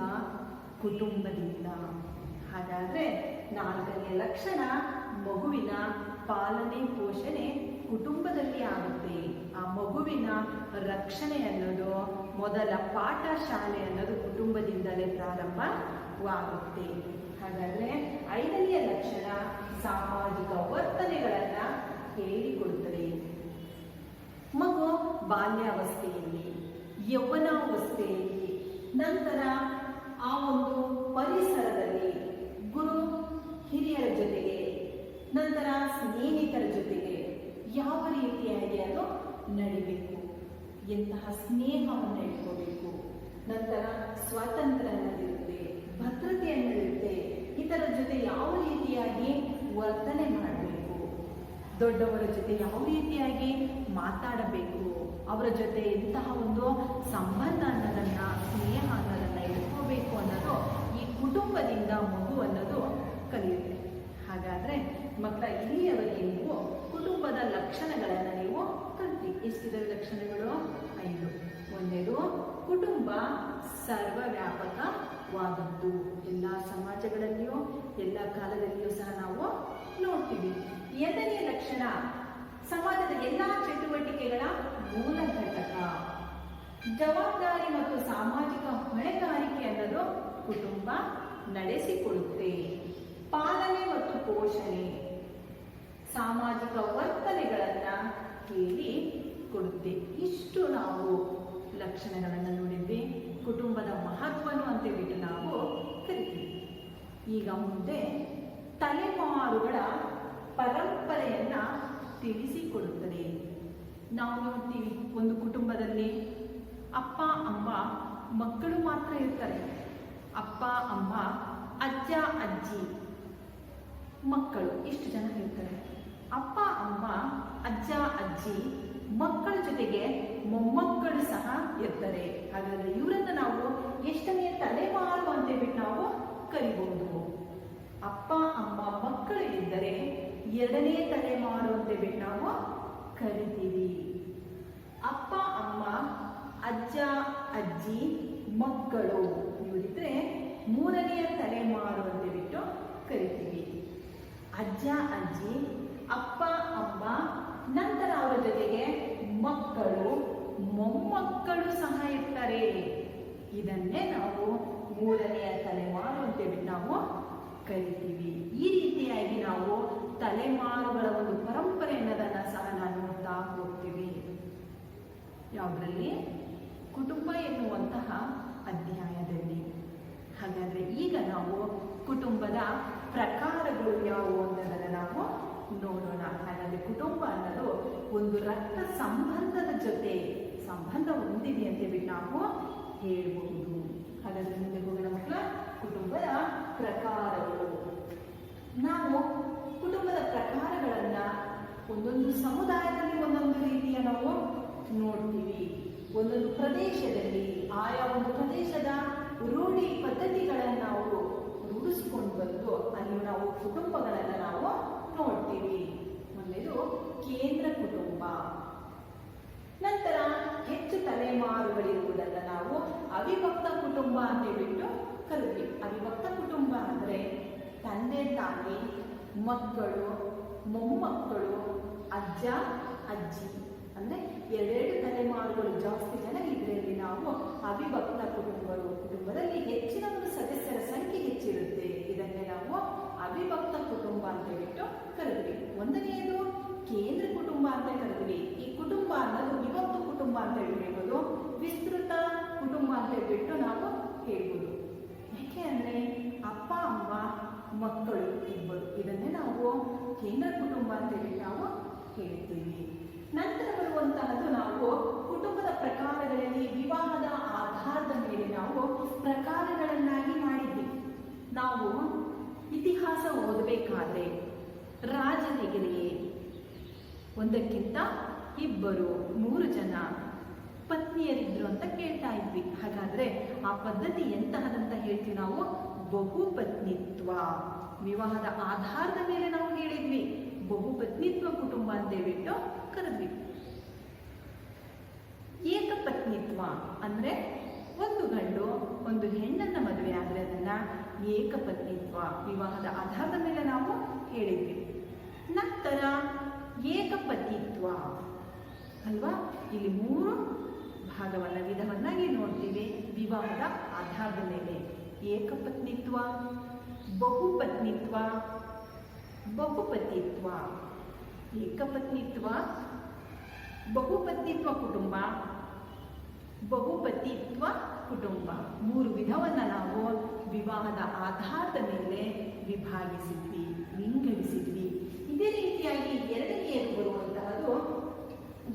ಕುಟುಂಬದಿಂದ. ಹಾಗಾದ್ರೆ 4ನೇ ಲಕ್ಷಣ ಮಗುವಿನ ಪಾಲನೆ ಪೋಷಣೆ ಕುಟುಂಬದಲ್ಲಿ ಆಗುತ್ತೆ. ಆ ಮಗುವಿನ ರಕ್ಷಣೆ ಅನ್ನೋದು ಮೊದಲ ಪಾಠಶಾಲೆ ಅನ್ನೋದು ಕುಟುಂಬದಿಂದಲೇ ಪ್ರಾರಂಭವಾಗುತ್ತೆ. ಹಾಗಾದ್ರೆ 5ನೇ ಲಕ್ಷಣ ಸಾಮಾಜಿಕ ವರ್ತನೆಗಳನ್ನ ಹೇಳಿಕೊಡುತ್ತದೆ. ಮಗು ಬಾಲ್ಯಾವಸ್ಥೆಯಲ್ಲಿ, ಯೌವನಾವಸ್ಥೆಯಲ್ಲಿ, ನಂತರ ಆ ಒಂದು ಪರಿಸರದಲ್ಲಿ ಗುರು ಹಿರಿಯರ ಜೊತೆಗೆ, ನಂತರ ಸ್ನೇಹಿತರ ಜೊತೆಗೆ ಯಾವ ರೀತಿಯಾಗಿ ಅದು ನಡಿಬೇಕು, ಎಂತಹ ಸ್ನೇಹವನ್ನು ಇಟ್ಕೋಬೇಕು, ನಂತರ ಸ್ವಾತಂತ್ರ್ಯ ಅನ್ನೋದಿರುತ್ತೆ, ಭದ್ರತೆ ಅನ್ನೋದಿರುತ್ತೆ, ಇತರ ಜೊತೆ ಯಾವ ರೀತಿಯಾಗಿ ವರ್ತನೆ ಮಾಡಬೇಕು, ದೊಡ್ಡವರ ಜೊತೆ ಯಾವ ರೀತಿಯಾಗಿ ಮಾತಾಡಬೇಕು, ಅವರ ಜೊತೆ ಇಂತಹ ಒಂದು ಸಂಬಂಧ ಅನ್ನೋದನ್ನ, ಸ್ನೇಹ ಅನ್ನೋದನ್ನ ಇಟ್ಕೋಬೇಕು ಅನ್ನೋದು ಈ ಕುಟುಂಬದಿಂದ ಮಗು ಅನ್ನೋದು ಕಲಿಯುತ್ತೆ. ಹಾಗಾದ್ರೆ ಮಕ್ಕಳ ಇಲ್ಲಿಯವರೆಗೆ ನೀವು ಕುಟುಂಬದ ಲಕ್ಷಣಗಳನ್ನು ನೀವು ಕಲ್ತಿ. ಎಷ್ಟಿದಾವೆ ಲಕ್ಷಣಗಳು? 5. 1ನೇದು, ಕುಟುಂಬ ಸರ್ವವ್ಯಾಪಕವಾದದ್ದು. ಎಲ್ಲ ಸಮಾಜಗಳಲ್ಲಿಯೂ ಎಲ್ಲ ಕಾಲದಲ್ಲಿಯೂ ಸಹ ನಾವು ನೋಡ್ತೀವಿ. 2ನೇ ಲಕ್ಷಣ, ಸಮಾಜದ ಎಲ್ಲ ಚಟುವಟಿಕೆಗಳ ಮೂಲ ಘಟಕ. ಜವಾಬ್ದಾರಿ ಮತ್ತು ಸಾಮಾಜಿಕ ಹೊಣೆಗಾರಿಕೆ ಅನ್ನೋದು ಕುಟುಂಬ ನಡೆಸಿಕೊಡುತ್ತೆ. ಪಾಲನೆ ಮತ್ತು ಪೋಷಣೆ, ಸಾಮಾಜಿಕ ವರ್ತನೆಗಳನ್ನ ಹೇಳಿ ಕೊಡುತ್ತೆ. ಇಷ್ಟು ನಾವು ಲಕ್ಷಣಗಳನ್ನು ನೋಡಿದ್ವಿ. ಕುಟುಂಬದ ಮಹತ್ವನು ಅಂತೇಳ್ಬಿಟ್ಟು ನಾವು ಕರಿತೀವಿ. ಈಗ ಮುಂದೆ ತಲೆಮಾರುಗಳ ಪರಂಪರೆಯನ್ನ ತಿಳಿಸಿಕೊಡುತ್ತದೆ. ನಾವು ನೋಡ್ತೀವಿ, ಒಂದು ಕುಟುಂಬದಲ್ಲಿ ಅಪ್ಪ ಅಮ್ಮ ಮಕ್ಕಳು ಮಾತ್ರ ಇರ್ತಾರೆ. ಅಪ್ಪ ಅಮ್ಮ, ಅಜ್ಜ ಅಜ್ಜಿ, ಮಕ್ಕಳು, ಇಷ್ಟು ಜನ ಇರ್ತಾರೆ. ಅಪ್ಪ ಅಮ್ಮ, ಅಜ್ಜ ಅಜ್ಜಿ, ಮಕ್ಕಳ ಜೊತೆಗೆ ಮೊಮ್ಮಕ್ಕಳು ಸಹ ಇರ್ತಾರೆ. ಹಾಗಾದ್ರೆ ಇವರನ್ನ ನಾವು ಎಷ್ಟನೇ ತಲೆಮಾರು ಅಂತೇಳ್ಬಿಟ್ಟು ನಾವು ಕರಿಬಹುದು. ಅಪ್ಪ ಅಮ್ಮ ಮಕ್ಕಳು ಇದ್ದರೆ 2ನೇ ತಲೆಮಾರು ಅಂತೇಳ್ಬಿಟ್ಟು ನಾವು ಕರಿತೀವಿ. ಅಪ್ಪ ಅಮ್ಮ, ಅಜ್ಜ ಅಜ್ಜಿ, ಮಕ್ಕಳು ಇವರಿದ್ರೆ 3ನೇ ತಲೆಮಾರು ಅಂತೇಳ್ಬಿಟ್ಟು ಕರಿತೀವಿ. ಅಜ್ಜ ಅಜ್ಜಿ, ಅಪ್ಪ ಅಮ್ಮ, ನಂತರ ಅವರ ಜೊತೆಗೆ ಮಕ್ಕಳು, ಮೊಮ್ಮಕ್ಕಳು ಸಹ ಇರ್ತಾರೆ. ಇದನ್ನೇ ನಾವು 3ನೇ ತಲೆಮಾರು ಅಂತೇಳ್ಬಿಟ್ಟು ನಾವು ಕರಿತೀವಿ. ಈ ರೀತಿಯಾಗಿ ನಾವು ತಲೆಮಾರುಗಳ ಒಂದು ಪರಂಪರೆ ಅನ್ನೋದನ್ನ ಸಹ ನಾವು ನೋಡ್ತಾ ಹೋಗ್ತೀವಿ. ಯಾವುದರಲ್ಲಿ? ಕುಟುಂಬ ಎನ್ನುವಂತಹ ಅಧ್ಯಾಯದಲ್ಲಿ. ಹಾಗಾದ್ರೆ ಈಗ ನಾವು ಕುಟುಂಬದ ಪ್ರಕಾರಗಳು ಯಾವುವು ಅನ್ನೋದನ್ನ ನಾವು ನೋಡೋಣ. ಹಾಗಾದ್ರೆ ಕುಟುಂಬ ಅನ್ನೋದು ಒಂದು ರಕ್ತ ಸಂಬಂಧದ ಜೊತೆ ಸಂಬಂಧ ಹೊಂದಿದೆ ಅಂತೇಳ್ಬಿಟ್ಟು ನಾವು ಹೇಳ್ಬಹುದು. ಹಾಗಾದ್ರೆ ಮುಂದೆ ಹೋಗೋಣ ಮಕ್ಕಳ. ಕುಟುಂಬದ ಪ್ರಕಾರಗಳು. ನಾವು ಕುಟುಂಬದ ಪ್ರಕಾರಗಳನ್ನ ಒಂದೊಂದು ಸಮುದಾಯದಲ್ಲಿ ಒಂದೊಂದು ರೀತಿಯ ನಾವು ನೋಡ್ತೀವಿ. ಒಂದೊಂದು ಪ್ರದೇಶದಲ್ಲಿ ಆಯಾ ಒಂದು ಪ್ರದೇಶದ ರೂಢಿ ಪದ್ಧತಿಗಳನ್ನು ನಾವು ರೂಢಿಸ್ಕೊಂಡು ಬಂದು ಅಲ್ಲಿ ನಾವು ಕುಟುಂಬಗಳನ್ನು ನಾವು ನೋಡ್ತೀವಿ. ಮೊದಲೇದು ಕೇಂದ್ರ ಕುಟುಂಬ. ನಂತರ ಹೆಚ್ಚು ತಲೆಮಾರುಗಳಿರುವುದನ್ನು ನಾವು ಅವಿಭಕ್ತ ಕುಟುಂಬ ಅಂತ ಹೇಳ್ಬಿಟ್ಟು ಕರೆದ್ವಿ. ಅವಿಭಕ್ತ ಕುಟುಂಬ ಅಂದರೆ ತಂದೆ ತಾಯಿ, ಮಕ್ಕಳು, ಮೊಮ್ಮಕ್ಕಳು, ಅಜ್ಜ ಅಜ್ಜಿ ಅಂದರೆ ಎರಡೆರಡು ತಲೆಮಾರುಗಳು ಜಾಸ್ತಿ ಜನ ಇದರಲ್ಲಿ ನಾವು ಅವಿಭಕ್ತ ಕುಟುಂಬದಲ್ಲಿ ಹೆಚ್ಚಿನ ಒಂದು ಸದಸ್ಯರ ಸಂಖ್ಯೆ ಹೆಚ್ಚಿರುತ್ತೆ. ಇದನ್ನೇ ನಾವು ಅವಿಭಕ್ತ ಕುಟುಂಬ ಅಂತ ಹೇಳ್ಬಿಟ್ಟು ಕರೆದ್ವಿ. ಒಂದನೆಯದು ಕೇಂದ್ರ ಕುಟುಂಬ ಅಂತ ಕರೆದ್ವಿ. ಈ ಕುಟುಂಬ ಅನ್ನೋದು ವಿಭಕ್ತ ಕುಟುಂಬ ಅಂತ ಹೇಳ್ಬೋದು, ವಿಸ್ತೃತ ಕುಟುಂಬ ಅಂತ ಹೇಳ್ಬಿಟ್ಟು ನಾವು ಹೇಳ್ಬೋದು. ಯಾಕೆ ಅಂದರೆ ಅಪ್ಪ ಅಮ್ಮ ಮಕ್ಕಳು ಇಬ್ಬರು, ಇದನ್ನೇ ನಾವು ಕೇಂದ್ರ ಕುಟುಂಬ ಅಂತ ಹೇಳಿ ನಾವು ಹೇಳ್ತೀವಿ. ನಂತರ ಬರುವಂತಹದ್ದು ನಾವು ಕುಟುಂಬದ ಪ್ರಕಾರಗಳಲ್ಲಿ ವಿವಾಹದ ಆಧಾರದ ಮೇಲೆ ನಾವು ಪ್ರಕಾರಗಳನ್ನಾಗಿ ಮಾಡಿದ್ವಿ. ನಾವು ಇತಿಹಾಸ ಓದಬೇಕಾದ್ರೆ ರಾಜನಿಗೆ ಒಂದಕ್ಕಿಂತ ಇಬ್ಬರು 3 ಜನ ಪತ್ನಿಯರಿದ್ರು ಅಂತ ಕೇಳ್ತಾ ಇದ್ವಿ. ಹಾಗಾದ್ರೆ ಆ ಪದ್ಧತಿ ಎಂತಹದಂತ ಹೇಳ್ತೀವಿ ನಾವು? ಬಹುಪತ್ನಿತ್ವ. ವಿವಾಹದ ಆಧಾರದ ಮೇಲೆ ನಾವು ಹೇಳಿದ್ವಿ ಬಹುಪತ್ನಿತ್ವ ಕುಟುಂಬ ಅಂತ ಹೇಳ್ಬಿಟ್ಟು ಕರೆದ್ವಿ. ಏಕಪತ್ನಿತ್ವ ಅಂದ್ರೆ ಒಂದು ಗಂಡು ಒಂದು ಹೆಣ್ಣನ್ನ ಮದುವೆ ಆದ್ರೆ ಅದನ್ನ ಏಕಪತ್ನಿತ್ವ ವಿವಾಹದ ಆಧಾರದ ಮೇಲೆ ನಾವು ಹೇಳಿದ್ವಿ. ನಂತರ ಏಕಪತಿತ್ವ ಅಲ್ವಾ, ಇಲ್ಲಿ 3 ವಿಧವನ್ನಾಗಿ ನೋಡ್ತೀವಿ ವಿವಾಹದ ಆಧಾರದ ಮೇಲೆ. ಏಕಪತ್ನಿತ್ವ, ಬಹುಪತ್ನಿತ್ವ, ಬಹುಪತಿತ್ವ. ಏಕಪತ್ನಿತ್ವ, ಬಹುಪತ್ನಿತ್ವ ಕುಟುಂಬ, ಬಹುಪತಿತ್ವ ಕುಟುಂಬ 3 ವಿಧವನ್ನು ನಾವು ವಿವಾಹದ ಆಧಾರದ ಮೇಲೆ ವಿಭಾಗಿಸಿದ್ವಿ, ವಿಂಗಡಿಸಿದ್ವಿ. ಇದೇ ರೀತಿಯಾಗಿ ಎರಡನೆಯದು ಬರುವಂತಹದ್ದು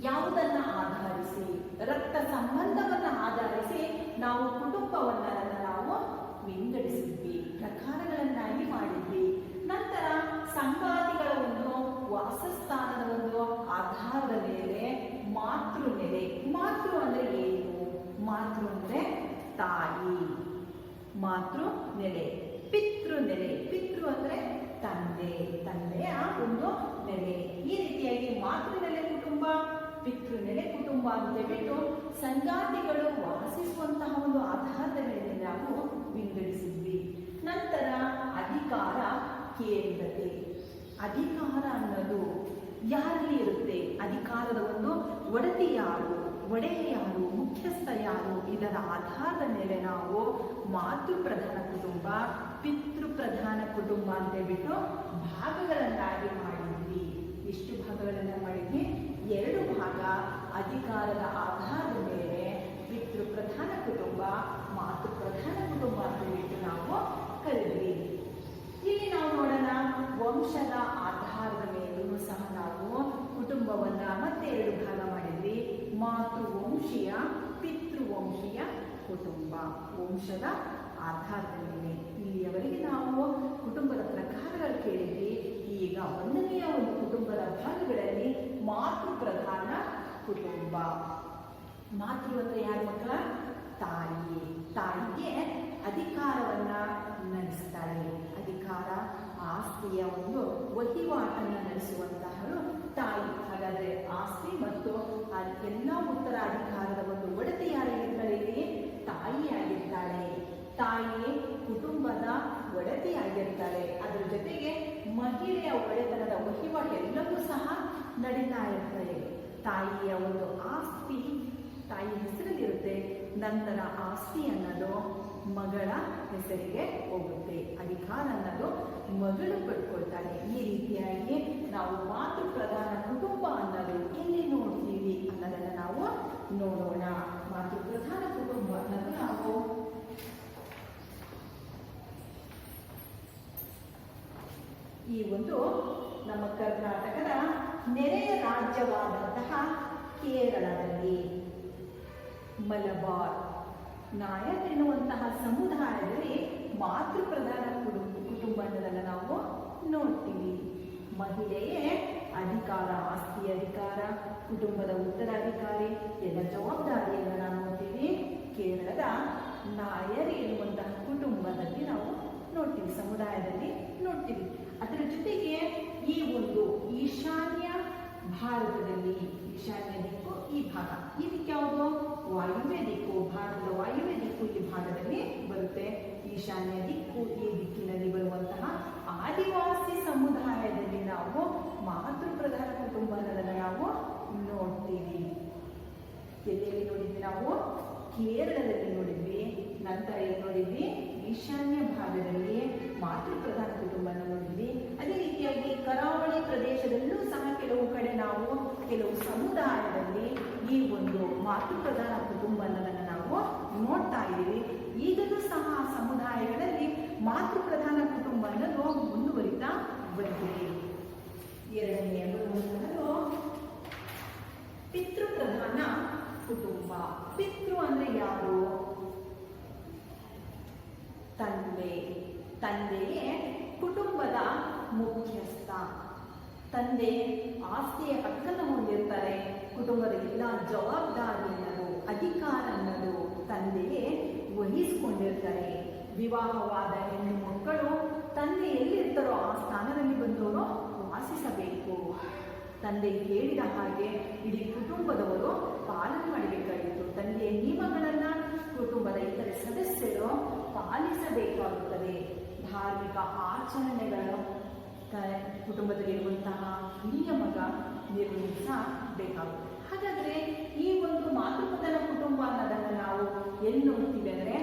ಯಾವುದನ್ನ ಆಧರಿಸಿ, ರಕ್ತ ಸಂಬಂಧವನ್ನು ಆಧರಿಸಿ ನಾವು ಕುಟುಂಬವನ್ನ ನಾವು ವಿಂಗಡಿಸಿದ್ವಿ, ಪ್ರಕಾರಗಳನ್ನಾಗಿ ಮಾಡಿದ್ವಿ. ನಂತರ ಸಂಗಾತಿಗಳ ಒಂದು ವಾಸಸ್ಥಾನದ ಒಂದು ಆಧಾರದ ಮೇಲೆ ಮಾತೃನೆಲೆ. ಮಾತೃ ಅಂದ್ರೆ ಏನು? ಮಾತೃ ಅಂದ್ರೆ ತಾಯಿ, ಮಾತೃ ನೆಲೆ. ಪಿತೃ ನೆಲೆ, ಪಿತೃ ಅಂದ್ರೆ ತಂದೆ, ತಂದೆಯ ಒಂದು ನೆಲೆ. ಈ ರೀತಿಯಾಗಿ ಮಾತೃನೆಲೆ ಕುಟುಂಬ, ಪಿತೃನೆಲೆ ಕುಟುಂಬ ಅಂತ ಬಿಟ್ಟು ಸಂಗಾತಿಗಳು ವಾಸಿಸುವಂತಹ ಒಂದು ಆಧಾರದ ಮೇಲೆ ನಾವು ವಿಂಗಡಿಸಿದ್ವಿ. ನಂತರ ಅಧಿಕಾರ ಕೇಂದ್ರತೆ. ಅಧಿಕಾರ ಅನ್ನೋದು ಯಾರಲ್ಲಿ ಇರುತ್ತೆ? ಅಧಿಕಾರದ ಒಂದು ಒಡತಿ ಯಾರು, ಒಡೆಯ ಯಾರು, ಮುಖ್ಯಸ್ಥ ಯಾರು, ಇದರ ಆಧಾರದ ಮೇಲೆ ನಾವು ಮಾತೃ ಪ್ರಧಾನ ಕುಟುಂಬ, ಪಿತೃ ಪ್ರಧಾನ ಕುಟುಂಬ ಅಂತ ಹೇಳ್ಬಿಟ್ಟು ಭಾಗಗಳನ್ನಾಗಿ ಮಾಡಿದ್ವಿ. ಎಷ್ಟು ಭಾಗಗಳನ್ನ ಮಾಡಿದ್ವಿ? 2 ಭಾಗ. ಅಧಿಕಾರದ ಆಧಾರದ ಮೇಲೆ ಪಿತೃ ಪ್ರಧಾನ ಕುಟುಂಬ, ಮಾತೃ ಪ್ರಧಾನ ಕುಟುಂಬ ಅಂತ ಹೇಳ್ಬಿಟ್ಟು ನಾವು ಕರೆದ್ವಿ. ಇಲ್ಲಿ ನಾವು ನೋಡೋಣ, ವಂಶದ ಆಧಾರದ ಮೇಲೂ ಸಹ ನಾವು ಕುಟುಂಬವನ್ನ ಮತ್ತೆ 2 ಭಾಗ ಮಾಡಿದ್ವಿ. ಮಾತೃವಂಶೀಯ, ಪಿತೃವಂಶೀಯ ಕುಟುಂಬ. ವಂಶದ ಆಧಾರದ ಮೇಲೆ ಇಲ್ಲಿಯವರೆಗೆ ನಾವು ಕುಟುಂಬದ ಪ್ರಕಾರಗಳು ಕೇಳಿದ್ವಿ. ಈಗ 1ನೆಯ ಒಂದು ಕುಟುಂಬದ ಭಾಗಗಳಲ್ಲಿ ಮಾತೃ ಪ್ರಧಾನ ಕುಟುಂಬ. ಮಾತೃ ಅಂದ್ರೆ ಯಾರ ಮಕ್ಕಳ? ತಾಯಿ. ತಾಯಿಗೆ ಅಧಿಕಾರವನ್ನ ನಡೆಸ್ತಾಳೆ. ಅಧಿಕಾರ, ಆಸ್ತಿಯ ಒಂದು ವಹಿವಾಟನ್ನು ನಡೆಸುವಂತಹಳು ತಾಯಿ. ಹಾಗಾದ್ರೆ ಆಸ್ತಿ ಮತ್ತು ಎಲ್ಲ ಉತ್ತರಾಧಿಕಾರದ ಒಂದು ಒಡತಿ ಯಾರಾಗಿರ್ತಾಳೆ? ತಾಯಿಯಾಗಿರ್ತಾಳೆ. ತಾಯಿ ಕುಟುಂಬದ ಒಡತಿಯಾಗಿರ್ತಾಳೆ. ಅದರ ಜೊತೆಗೆ ಮಹಿಳೆಯ ಒಡೆತನದ ವಹಿವಾಟು ಎಲ್ಲವೂ ಸಹ ನಡೀತಾ ಇರ್ತದೆ. ತಾಯಿಯ ಒಂದು ಆಸ್ತಿ ತಾಯಿ ಹೆಸರಲ್ಲಿರುತ್ತೆ. ನಂತರ ಆಸ್ತಿ ಅನ್ನೋದು ಮಗಳ ಹೆಸರಿಗೆ ಹೋಗುತ್ತೆ. ಅಧಿಕಾರ ಅನ್ನೋದು ಮಗಳು ಪಡ್ಕೊಳ್ತಾಳೆ. ಈ ರೀತಿಯಾಗಿ ನಾವು ಮಾತೃ ಪ್ರಧಾನ ಕುಟುಂಬ ಅನ್ನೋದು ಎಲ್ಲಿ ನೋಡ್ತೀವಿ ಅನ್ನೋದನ್ನು ನಾವು ನೋಡೋಣ. ಮಾತೃ ಪ್ರಧಾನ ಕುಟುಂಬ ಅನ್ನೋದು ನಾವು ಈ ಒಂದು ನಮ್ಮ ಕರ್ನಾಟಕದ ನೆರೆಯ ರಾಜ್ಯವಾದಂತಹ ಕೇರಳದಲ್ಲಿ ಮಲಬಾರ್ ನಾಯಕ್ ಎನ್ನುವಂತಹ ಸಮುದಾಯದಲ್ಲಿ ಮಾತೃ ಪ್ರಧಾನ ಕುಟುಂಬ ಅನ್ನೋದನ್ನು ನಾವು ನೋಡ್ತೀವಿ. ಮಹಿಳೆಯೇ ಅಧಿಕಾರ, ಆಸ್ತಿ ಅಧಿಕಾರ, ಕುಟುಂಬದ ಉತ್ತರಾಧಿಕಾರಿ, ಎಲ್ಲ ಜವಾಬ್ದಾರಿಯನ್ನು ಭಾರತದಲ್ಲಿ ಈಶಾನ್ಯ ದಿಕ್ಕು ಈ ಭಾಗ. ಈ ದಿಕ್ಕು ಯಾವುದು? ವಾಯುವ್ಯ ದಿಕ್ಕು. ಭಾರತದ ವಾಯುವ್ಯ ದಿಕ್ಕು ಈ ಭಾಗದಲ್ಲಿ ಬರುತ್ತೆ. ಈಶಾನ್ಯ ದಿಕ್ಕು ಈ ದಿಕ್ಕಿನಲ್ಲಿ ಬರುವಂತಹ ಆದಿವಾಸಿ ಸಮುದಾಯದಲ್ಲಿ ನಾವು ಮಾತೃ ಪ್ರಧಾನ ಕುಟುಂಬ ಅನ್ನೋದನ್ನು ನಾವು ನೋಡ್ತೀವಿ. ಎಲ್ಲೆಲ್ಲಿ ನೋಡಿದ್ವಿ ನಾವು? ಕೇರಳದಲ್ಲಿ ನೋಡಿದ್ವಿ. ನಂತರ ಏನು ನೋಡಿದ್ವಿ? ಈಶಾನ್ಯ ಭಾಗದಲ್ಲಿ ಮಾತೃ ಪ್ರಧಾನ ಕುಟುಂಬನ ನೋಡಿದ್ವಿ. ಅದೇ ರೀತಿಯಾಗಿ ಕರಾವಳಿ ಪ್ರದೇಶದಲ್ಲೂ ಸಹ ಕೆಲವು ಕಡೆ ನಾವು ಕೆಲವು ಸಮುದಾಯದಲ್ಲಿ ಈ ಒಂದು ಮಾತೃ ಪ್ರಧಾನ ಕುಟುಂಬ ಅನ್ನೋದನ್ನು ನಾವು ನೋಡ್ತಾ ಇದ್ದೀವಿ. ಈಗಲೂ ಸಹ ಆ ಸಮುದಾಯಗಳಲ್ಲಿ ಮಾತೃ ಪ್ರಧಾನ ಕುಟುಂಬ ಅನ್ನೋದು ಮುಂದುವರಿತಾ ಬಂದಿದೆ. ಎರಡನೆಯದು ಪಿತೃ ಪ್ರಧಾನ ಕುಟುಂಬ. ಪಿತೃ ಅಂದ್ರೆ ಯಾರು? ತಂದೆಯೇ ಕುಟುಂಬದ ಮುಖ್ಯಸ್ಥ. ತಂದೆ ಆಸ್ತಿಯ ಹಕ್ಕನ್ನು ಹೊಂದಿರ್ತಾರೆ. ಕುಟುಂಬದ ಎಲ್ಲ ಜವಾಬ್ದಾರಿ ಅನ್ನೋದು, ಅಧಿಕಾರ ಅನ್ನೋದು ತಂದೆಯೇ ವಹಿಸಿಕೊಂಡಿರ್ತಾರೆ. ವಿವಾಹವಾದ ಹೆಣ್ಣು ಮಕ್ಕಳು ತಂದೆ ಎಲ್ಲಿರ್ತಾರೋ ಆ ಸ್ಥಾನದಲ್ಲಿ ಬಂದವರು ವಾಸಿಸಬೇಕು. ತಂದೆ ಹೇಳಿದ ಹಾಗೆ ಇಡೀ ಕುಟುಂಬದವರು ಪಾಲನೆ ಮಾಡಬೇಕಾಗಿತ್ತು. ತಂದೆಯ ನಿಯಮಗಳನ್ನು ಕುಟುಂಬದ ಇತರೆ ಸದಸ್ಯರು ಪಾಲಿಸಬೇಕಾಗುತ್ತದೆ. ಧಾರ್ಮಿಕ ಆಚರಣೆಗಳು ಕುಟುಂಬದಲ್ಲಿರುವಂತಹ ಹಿರಿಯ ಮಗ ನಿರ್ವಹಿಸಬೇಕಾಗುತ್ತದೆ. ಹಾಗಾದ್ರೆ ಈ ಒಂದು ಮಾತೃಪ್ರಧಾನ ಕುಟುಂಬ ಅನ್ನೋದನ್ನು ನಾವು ಎಲ್ಲಿ ನೋಡ್ತೀವಿ ಅಂದರೆ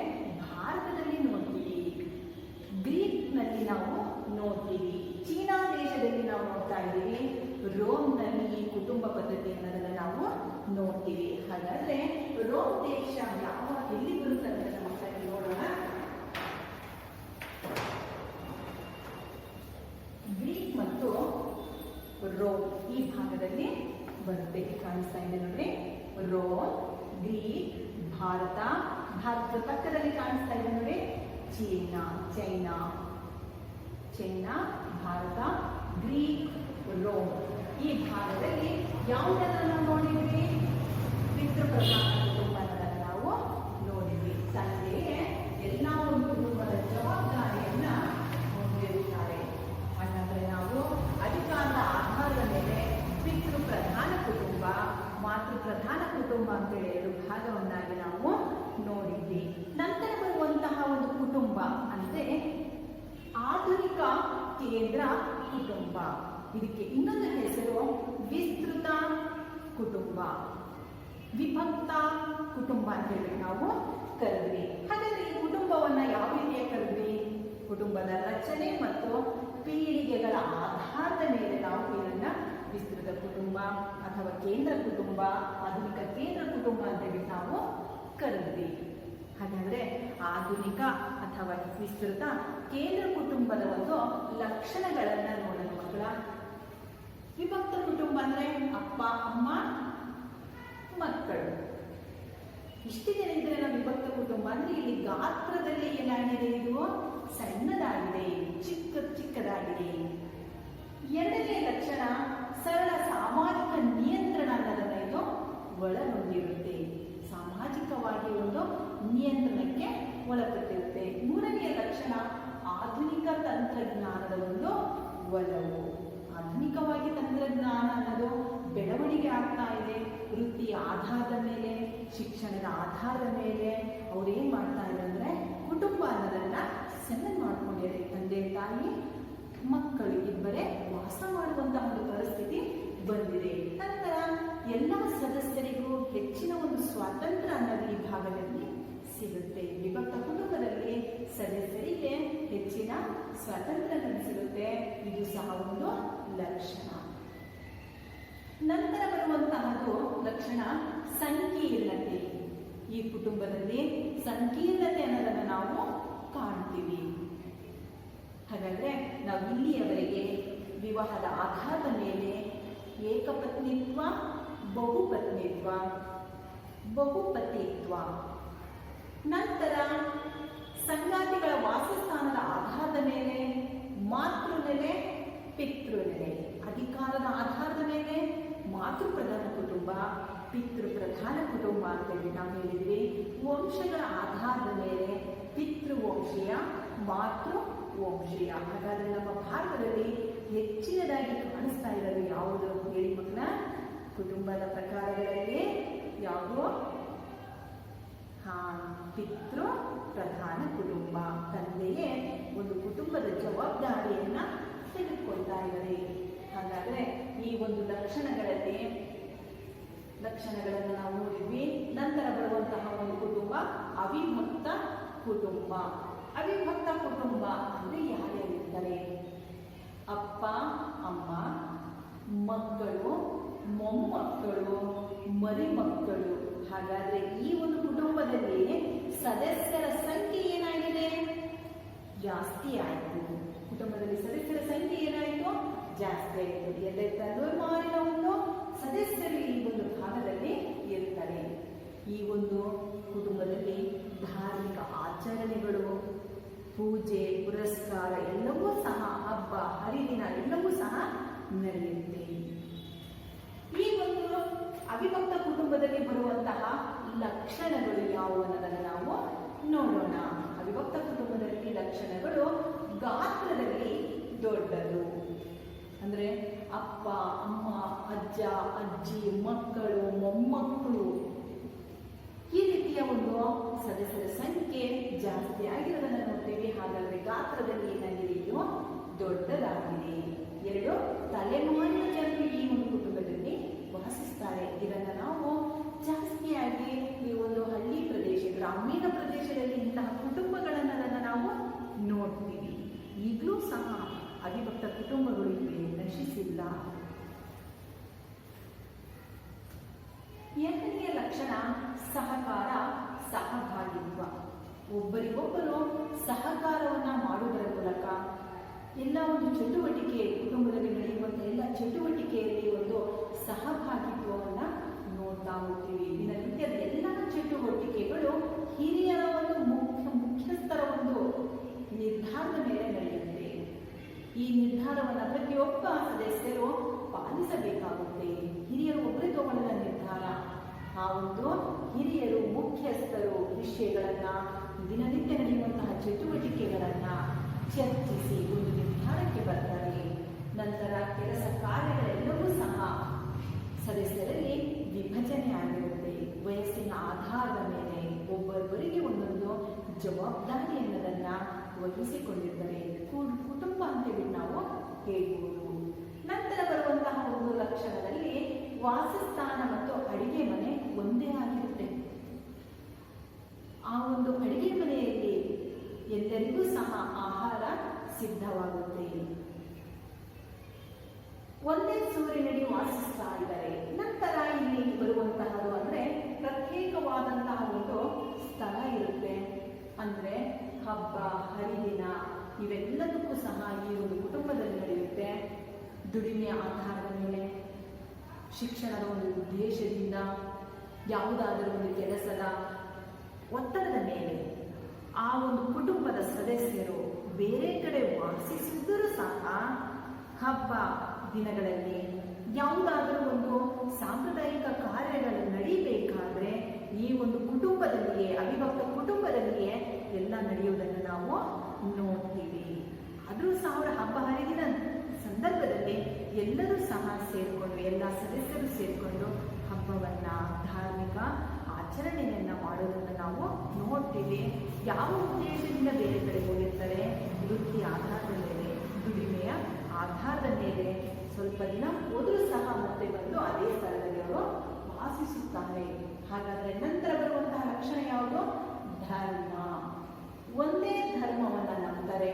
ಭಾರತದಲ್ಲಿ ನೋಡ್ತೀವಿ, ಗ್ರೀಕ್ನಲ್ಲಿ ನಾವು ನೋಡ್ತೀವಿ, ಚೀನಾ ದೇಶದಲ್ಲಿ ನಾವು ನೋಡ್ತಾ ಇದ್ದೀವಿ, ರೋಮ್ನಲ್ಲಿ ಈ ಕುಟುಂಬ ಪದ್ಧತಿ ಅನ್ನೋದನ್ನು ನಾವು ನೋಡ್ತೀವಿ. ಹಾಗಾದ್ರೆ ರೋಮ್ ದೇಶ ಎಲ್ಲಿ ಬರುತ್ತೆ ಅಂತ ನಮ್ಮ ಮಕ್ಕಳಿಗೆ ನೋಡೋಣ. ಗ್ರೀಕ್ ಮತ್ತು ರೋಮ್ ಈ ಭಾಗದಲ್ಲಿ ಬರುತ್ತೆ. ಕಾಣಿಸ್ತಾ ಇದೆ ನೋಡ್ರಿ, ರೋಮ್, ಗ್ರೀಕ್, ಭಾರತದ ಪಕ್ಕದಲ್ಲಿ ಕಾಣಿಸ್ತಾ ಇದೆ ನೋಡಿ ಚೈನಾ, ಭಾರತ, ಗ್ರೀಕ್, ರೋಮ್ ಈ ಭಾಗದಲ್ಲಿ ಯಾವುದನ್ನು ನಾವು ನೋಡಿದ್ವಿ? ಪಿತೃ ಪ್ರಧಾನ ಕುಟುಂಬ ಅನ್ನೋದನ್ನು ನಾವು ನೋಡಿದ್ವಿ. ತಂದೆಯೇ ಎಲ್ಲ ಒಂದು ಕುಟುಂಬದ ಜವಾಬ್ದಾರಿಯನ್ನ ಹೊಂದಿರುತ್ತಾರೆ. ಹಾಗಾದ್ರೆ ನಾವು ಅಧಿಕಾರದ ಆಧಾರದ ಮೇಲೆ ಪಿತೃ ಪ್ರಧಾನ ಕುಟುಂಬ, ಮಾತೃ ಪ್ರಧಾನ ಕುಟುಂಬ ಅಂತೇಳಿ ಎರಡು ಭಾಗವನ್ನಾಗಿ ನಾವು ನೋಡಿದ್ವಿ. ನಂತರ ಬರುವಂತಹ ಒಂದು ಕುಟುಂಬ ಅಂದ್ರೆ ಆಧುನಿಕ ಕೇಂದ್ರ ಕುಟುಂಬ. ಇದಕ್ಕೆ ಇನ್ನೊಂದು ಹೆಸರು ವಿಸ್ತೃತ ಕುಟುಂಬ, ವಿಭಕ್ತ ಕುಟುಂಬ ಅಂತ ಹೇಳಿ ನಾವು ಕರೆದ್ವಿ. ಹಾಗಾದ್ರೆ ಈ ಕುಟುಂಬವನ್ನ ಯಾವ ರೀತಿಯ ಕರೆದ್ವಿ? ಕುಟುಂಬದ ರಚನೆ ಮತ್ತು ಪೀಳಿಗೆಗಳ ಆಧಾರದ ಮೇಲೆ ನಾವು ಇದನ್ನ ವಿಸ್ತೃತ ಕುಟುಂಬ ಅಥವಾ ಕೇಂದ್ರ ಕುಟುಂಬ, ಆಧುನಿಕ ಕೇಂದ್ರ ಕುಟುಂಬ ಅಂತ ಹೇಳಿ ನಾವು ಕರೆದ್ವಿ. ಹಾಗಾದ್ರೆ ಆಧುನಿಕ ಅಥವಾ ವಿಸ್ತೃತ ಕೇಂದ್ರ ಕುಟುಂಬದ ಒಂದು ಲಕ್ಷಣಗಳನ್ನ ನೋಡೋಣ ಮಕ್ಕಳ. ವಿಭಕ್ತ ಕುಟುಂಬ ಅಂದ್ರೆ ಅಪ್ಪ, ಅಮ್ಮ, ಮಕ್ಕಳು ಇಷ್ಟು ಜನ ಇದ್ರೆ ನಾವು ವಿಭಕ್ತ ಕುಟುಂಬ ಅಂದ್ರೆ ಇಲ್ಲಿ ಗಾತ್ರದಲ್ಲಿ ಏನಾಗಿದೆ? ಇದು ಸಣ್ಣದಾಗಿದೆ, ಚಿಕ್ಕದಾಗಿದೆ. ಎರಡನೇ ಲಕ್ಷಣ ಸರಳ ಸಾಮಾಜಿಕ ನಿಯಂತ್ರಣ ಅನ್ನೋದನ್ನ ಇದು ಒಳಗೊಂಡಿರುತ್ತೆ. ಸಾಮಾಜಿಕವಾಗಿ ಒಂದು ನಿಯಂತ್ರಣಕ್ಕೆ ಒಳಪಟ್ಟಿರುತ್ತೆ. ಮೂರನೆಯ ಲಕ್ಷಣ ಆಧುನಿಕ ತಂತ್ರಜ್ಞಾನದ ಒಂದು ಒಲವು. ಆಧುನಿಕವಾಗಿ ತಂತ್ರಜ್ಞಾನ ಅನ್ನೋದು ಬೆಳವಣಿಗೆ ಆಗ್ತಾ ಇದೆ. ವೃತ್ತಿಯ ಆಧಾರದ ಮೇಲೆ, ಶಿಕ್ಷಣದ ಆಧಾರದ ಮೇಲೆ ಅವ್ರೇನ್ ಮಾಡ್ತಾ ಇದ್ದಾರೆ ಅಂದ್ರೆ ಕುಟುಂಬ ಅನ್ನೋದನ್ನ ಸಣ್ಣ ಮಾಡ್ಕೊಂಡಿದ್ದಾರೆ. ತಂದೆ ತಾಯಿ ಮಕ್ಕಳು ಇಬ್ಬರೇ ವಾಸ ಮಾಡುವಂತಹ ಒಂದು ಪರಿಸ್ಥಿತಿ ಬಂದಿದೆ. ನಂತರ ಎಲ್ಲ ಸದಸ್ಯರಿಗೂ ಹೆಚ್ಚಿನ ಒಂದು ಸ್ವಾತಂತ್ರ್ಯ ಅನ್ನೋದು ಈ ಭಾಗದಲ್ಲಿ ಸಿಗುತ್ತೆ. ವಿಭಕ್ತ ಕುಟುಂಬದಲ್ಲಿ ಸದಸ್ಯರಿಗೆ ಹೆಚ್ಚಿನ ಸ್ವಾತಂತ್ರ್ಯ ಸಿಗುತ್ತೆ. ಇದು ಸಹ ಒಂದು ಲಕ್ಷಣ. ನಂತರ ಬರುವಂತಹದ್ದು ಲಕ್ಷಣ ಸಂಕೀರ್ಣತೆ. ಈ ಕುಟುಂಬದಲ್ಲಿ ಸಂಕೀರ್ಣತೆ ಅನ್ನೋದನ್ನು ನಾವು ಕಾಣ್ತೀವಿ. ಹಾಗಾದ್ರೆ ನಾವು ಇಲ್ಲಿಯವರೆಗೆ ವಿವಾಹದ ಆಧಾರದ ಮೇಲೆ ಏಕಪತ್ನಿತ್ವ, ಬಹುಪತಿತ್ವ, ನಂತರ ಸಂಗಾತಿಗಳ ವಾಸಸ್ಥಾನದ ಆಧಾರದ ಮೇಲೆ ಮಾತೃನೆಲೆ, ಪಿತೃನೆಲೆ, ಅಧಿಕಾರದ ಆಧಾರದ ಮೇಲೆ ಮಾತೃ ಪ್ರಧಾನ ಕುಟುಂಬ, ಪಿತೃ ಪ್ರಧಾನ ಕುಟುಂಬ ಅಂತೇಳಿ ನಾವು ಹೇಳಿದ್ವಿ. ವಂಶಗಳ ಆಧಾರದ ಮೇಲೆ ಪಿತೃವಂಶೀಯ, ಮಾತೃವಂಶೀಯ. ಹಾಗಾದ್ರೆ ನಮ್ಮ ಭಾರತದಲ್ಲಿ ಹೆಚ್ಚಿನದಾಗಿ ಕಾಣಿಸ್ತಾ ಇರೋದು ಯಾವುದು ಹೇಳಿ ಮಕ್ಕಳ? ಕುಟುಂಬದ ಪ್ರಕಾರಗಳಲ್ಲಿ ಯಾವುದು? ಪಿತೃ ಪ್ರಧಾನ ಕುಟುಂಬ. ತಂದೆಯೇ ಒಂದು ಕುಟುಂಬದ ಜವಾಬ್ದಾರಿಯನ್ನ ತೆಗೆದುಕೊಳ್ತಾ ಇದ್ದಾರೆ. ಹಾಗಾದ್ರೆ ಈ ಒಂದು ಲಕ್ಷಣಗಳನ್ನು ನಾವು ನೋಡಿದ್ವಿ. ನಂತರ ಬರುವಂತಹ ಒಂದು ಕುಟುಂಬ ಅವಿಭಕ್ತ ಕುಟುಂಬ. ಅವಿಭಕ್ತ ಕುಟುಂಬ ಅಂದ್ರೆ ಯಾರ್ಯಾರಿರ್ತಾರೆ? ಅಪ್ಪ, ಅಮ್ಮ, ಮಕ್ಕಳು, ಮೊಮ್ಮಕ್ಕಳು, ಮರಿಮಕ್ಕಳು. ಹಾಗಾದ್ರೆ ಈ ಒಂದು ಕುಟುಂಬದಲ್ಲಿ ಸದಸ್ಯರ ಸಂಖ್ಯೆ ಏನಾಗಿದೆ? ಜಾಸ್ತಿ ಆಯಿತು. ಕುಟುಂಬದಲ್ಲಿ ಸದಸ್ಯರ ಸಂಖ್ಯೆ ಏನಾಯಿತು? ಜಾಸ್ತಿ ಆಯಿತು. ಎಲ್ಲ ತಲೆಮಾರಿನ ಒಂದು ಸದಸ್ಯರು ಈ ಒಂದು ಭಾಗದಲ್ಲಿ ಇರ್ತಾರೆ. ಈ ಒಂದು ಕುಟುಂಬದಲ್ಲಿ ಧಾರ್ಮಿಕ ಆಚರಣೆಗಳು, ಪೂಜೆ, ಪುರಸ್ಕಾರ ಎಲ್ಲವೂ ಸಹ, ಹಬ್ಬ ಹರಿದಿನ ಎಲ್ಲವೂ ಸಹ ನಡೆಯುತ್ತೆ. ಈ ಒಂದು ಅವಿಭಕ್ತ ಕುಟುಂಬದಲ್ಲಿ ಬರುವಂತಹ ಲಕ್ಷಣಗಳು ಯಾವುವು ಅನ್ನೋದನ್ನು ನಾವು ನೋಡೋಣ. ಅವಿಭಕ್ತ ಕುಟುಂಬದಲ್ಲಿ ಲಕ್ಷಣಗಳು ಗಾತ್ರದಲ್ಲಿ ದೊಡ್ಡದು. ಅಂದ್ರೆ ಅಪ್ಪ, ಅಮ್ಮ, ಅಜ್ಜ, ಅಜ್ಜಿ, ಮಕ್ಕಳು, ಮೊಮ್ಮಕ್ಕಳು ಈ ರೀತಿಯ ಒಂದು ಸದಸ್ಯರ ಸಂಖ್ಯೆ ಜಾಸ್ತಿ ಆಗಿರೋದನ್ನು ನೋಡ್ತೀವಿ. ಹಾಗಾದ್ರೆ ಗಾತ್ರದಲ್ಲಿ ಏನಾಗಿದೆ? ಇದು ದೊಡ್ಡದಾಗಿದೆ. 2 ತಲೆಮಾರಿನ ಜನರು ಈ ಒಂದು ಕುಟುಂಬದಲ್ಲಿ ವಾಸಿಸ್ತಾರೆ. ಇದನ್ನ ನಾವು ಜಾಸ್ತಿಯಾಗಿ ಈ ಒಂದು ಹಳ್ಳಿ ಪ್ರದೇಶ, ಗ್ರಾಮೀಣ ಪ್ರದೇಶದಲ್ಲಿ ಇಂತಹ ಕುಟುಂಬಗಳನ್ನ ನಾವು ನೋಡ್ತೀವಿ. ಈಗಲೂ ಸಹ ಅವಿಭಕ್ತ ಕುಟುಂಬಗಳು ಇವೆ, ನಶಿಸಿಲ್ಲ. 2ನೇ ಲಕ್ಷಣ ಸಹಕಾರ, ಸಹಭಾಗಿತ್ವ. ಒಬ್ಬರಿಗೊಬ್ಬರು ಸಹಕಾರವನ್ನ ಮಾಡುವುದರ ಮೂಲಕ ಎಲ್ಲ ಒಂದು ಚಟುವಟಿಕೆ, ಕುಟುಂಬದಲ್ಲಿ ನಡೆಯುವಂತಹ ಎಲ್ಲ ಚಟುವಟಿಕೆಯಲ್ಲಿ ಒಂದು ಸಹಭಾಗಿತ್ವವನ್ನ ನೋಡ್ತಾ ಹೋಗ್ತೀವಿ. ದಿನನಿತ್ಯದ ಎಲ್ಲ ಚಟುವಟಿಕೆಗಳು ಹಿರಿಯರ ಒಂದು ಮುಖ್ಯಸ್ಥರ ಒಂದು ನಿರ್ಧಾರದ ಮೇಲೆ ನಡೆಯುತ್ತೆ. ಈ ನಿರ್ಧಾರವನ್ನು ಪ್ರತಿಯೊಬ್ಬ ಸದಸ್ಯರು ಪಾಲಿಸಬೇಕಾಗುತ್ತೆ. ಹಿರಿಯರು ಒಬ್ಬರೇ ತಗೊಳ್ಳದ ನಿರ್ಧಾರ. ಆ ಒಂದು ಹಿರಿಯರು, ಮುಖ್ಯಸ್ಥರು ವಿಷಯಗಳನ್ನ, ದಿನನಿತ್ಯ ನಡೆಯುವಂತಹ ಚಟುವಟಿಕೆಗಳನ್ನ ಚರ್ಚಿಸಿ ಒಂದು ನಿರ್ಧಾರಕ್ಕೆ ಬರ್ತಾರೆ. ನಂತರ ಕೆಲಸ ಕಾರ್ಯಗಳೆಲ್ಲವೂ ಸಹ ಸದಸ್ಯರಲ್ಲಿ ವಿಭಜನೆ ಆಗಿರುತ್ತೆ. ವಯಸ್ಸಿನ ಆಧಾರದ ಮೇಲೆ ಒಬ್ಬೊಬ್ಬರಿಗೆ ಒಂದೊಂದು ಜವಾಬ್ದಾರಿ ಅನ್ನೋದನ್ನ ವಹಿಸಿಕೊಂಡಿರ್ತಾರೆ. ಕುಟುಂಬ ಅಂತೇಳಿ ನಾವು ಹೇಳ್ಬೋದು. ನಂತರ ಬರುವಂತಹ ಒಂದು ಲಕ್ಷಣದಲ್ಲಿ ವಾಸಸ್ಥಾನ ಮತ್ತು ಅಡಿಗೆ ಮನೆ ಒಂದೇ ಆಗಿರುತ್ತೆ. ಆ ಒಂದು ಅಡಿಗೆ ಮನೆಯಲ್ಲಿ ಎಲ್ಲರಿಗೂ ಸಹ ಆಹಾರ ಸಿದ್ಧವಾಗುತ್ತೆ. ಒಂದೇ ಸೂರಿನಡಿ ವಾಸಿಸ್ತಾ ಇದ್ದಾರೆ. ನಂತರ ಇಲ್ಲಿ ಬರುವಂತಹದ್ದು ಅಂದ್ರೆ ಪ್ರತ್ಯೇಕವಾದಂತಹ ಒಂದು ಸ್ಥಳ ಇರುತ್ತೆ. ಅಂದ್ರೆ ಹಬ್ಬ ಹರಿದಿನ ಇವೆಲ್ಲದಕ್ಕೂ ಸಹ ಈ ಒಂದು ಕುಟುಂಬದಲ್ಲಿ ನಡೆಯುತ್ತೆ. ದುಡಿಮೆಯ ಆಧಾರದ ಮೇಲೆ, ಶಿಕ್ಷಣದ ಒಂದು ಉದ್ದೇಶದಿಂದ, ಯಾವುದಾದರೂ ಒಂದು ಕೆಲಸದ ಒತ್ತಡದ ಮೇಲೆ ಆ ಒಂದು ಕುಟುಂಬದ ಸದಸ್ಯರು ಬೇರೆ ಕಡೆ ವಾಸಿಸಿದರೂ ಸಹ ಹಬ್ಬ ದಿನಗಳಲ್ಲಿ ಯಾವುದಾದರೂ ಒಂದು ಸಾಂಪ್ರದಾಯಿಕ ಕಾರ್ಯಗಳು ನಡೀಬೇಕಾದ್ರೆ ಈ ಒಂದು ಕುಟುಂಬದಲ್ಲಿಯೇ, ಅವಿಭಕ್ತ ಕುಟುಂಬದಲ್ಲಿಯೇ ಎಲ್ಲ ನಡೆಯುವುದನ್ನು ನಾವು ನೋಡ್ತೀವಿ. ಆದರೂ ಸಹ ಹಬ್ಬ ಹರಿದಿನ ಸಂದರ್ಭದಲ್ಲಿ ಎಲ್ಲರೂ ಸಹ ಸೇರಿಕೊಂಡು, ಎಲ್ಲ ಸದಸ್ಯರು ಸೇರಿಕೊಂಡು ಹಬ್ಬವನ್ನ, ಧಾರ್ಮಿಕ ಆಚರಣೆಯನ್ನ ಮಾಡೋದನ್ನು ನಾವು ನೋಡ್ತೀವಿ. ಯಾವ ಉದ್ದೇಶದಿಂದ ಬೇರೆ ಕಡೆ ಹೋಗಿರ್ತಾರೆ? ವೃತ್ತಿ ಆಧಾರದ ಮೇಲೆ, ದುಡಿಮೆಯ ಆಧಾರದ ಮೇಲೆ ಸ್ವಲ್ಪ ದಿನ ಹೋದರೂ ಸಹ ಮತ್ತೆ ಬಂದು ಅದೇ ಸ್ಥಳದಲ್ಲಿ ಅವರು ವಾಸಿಸುತ್ತಾರೆ. ಹಾಗಾದ್ರೆ ನಂತರ ಬರುವಂತಹ ಲಕ್ಷಣ ಯಾವುದು? ಧರ್ಮ. ಒಂದೇ ಧರ್ಮವನ್ನ ನಂಬ್ತಾರೆ.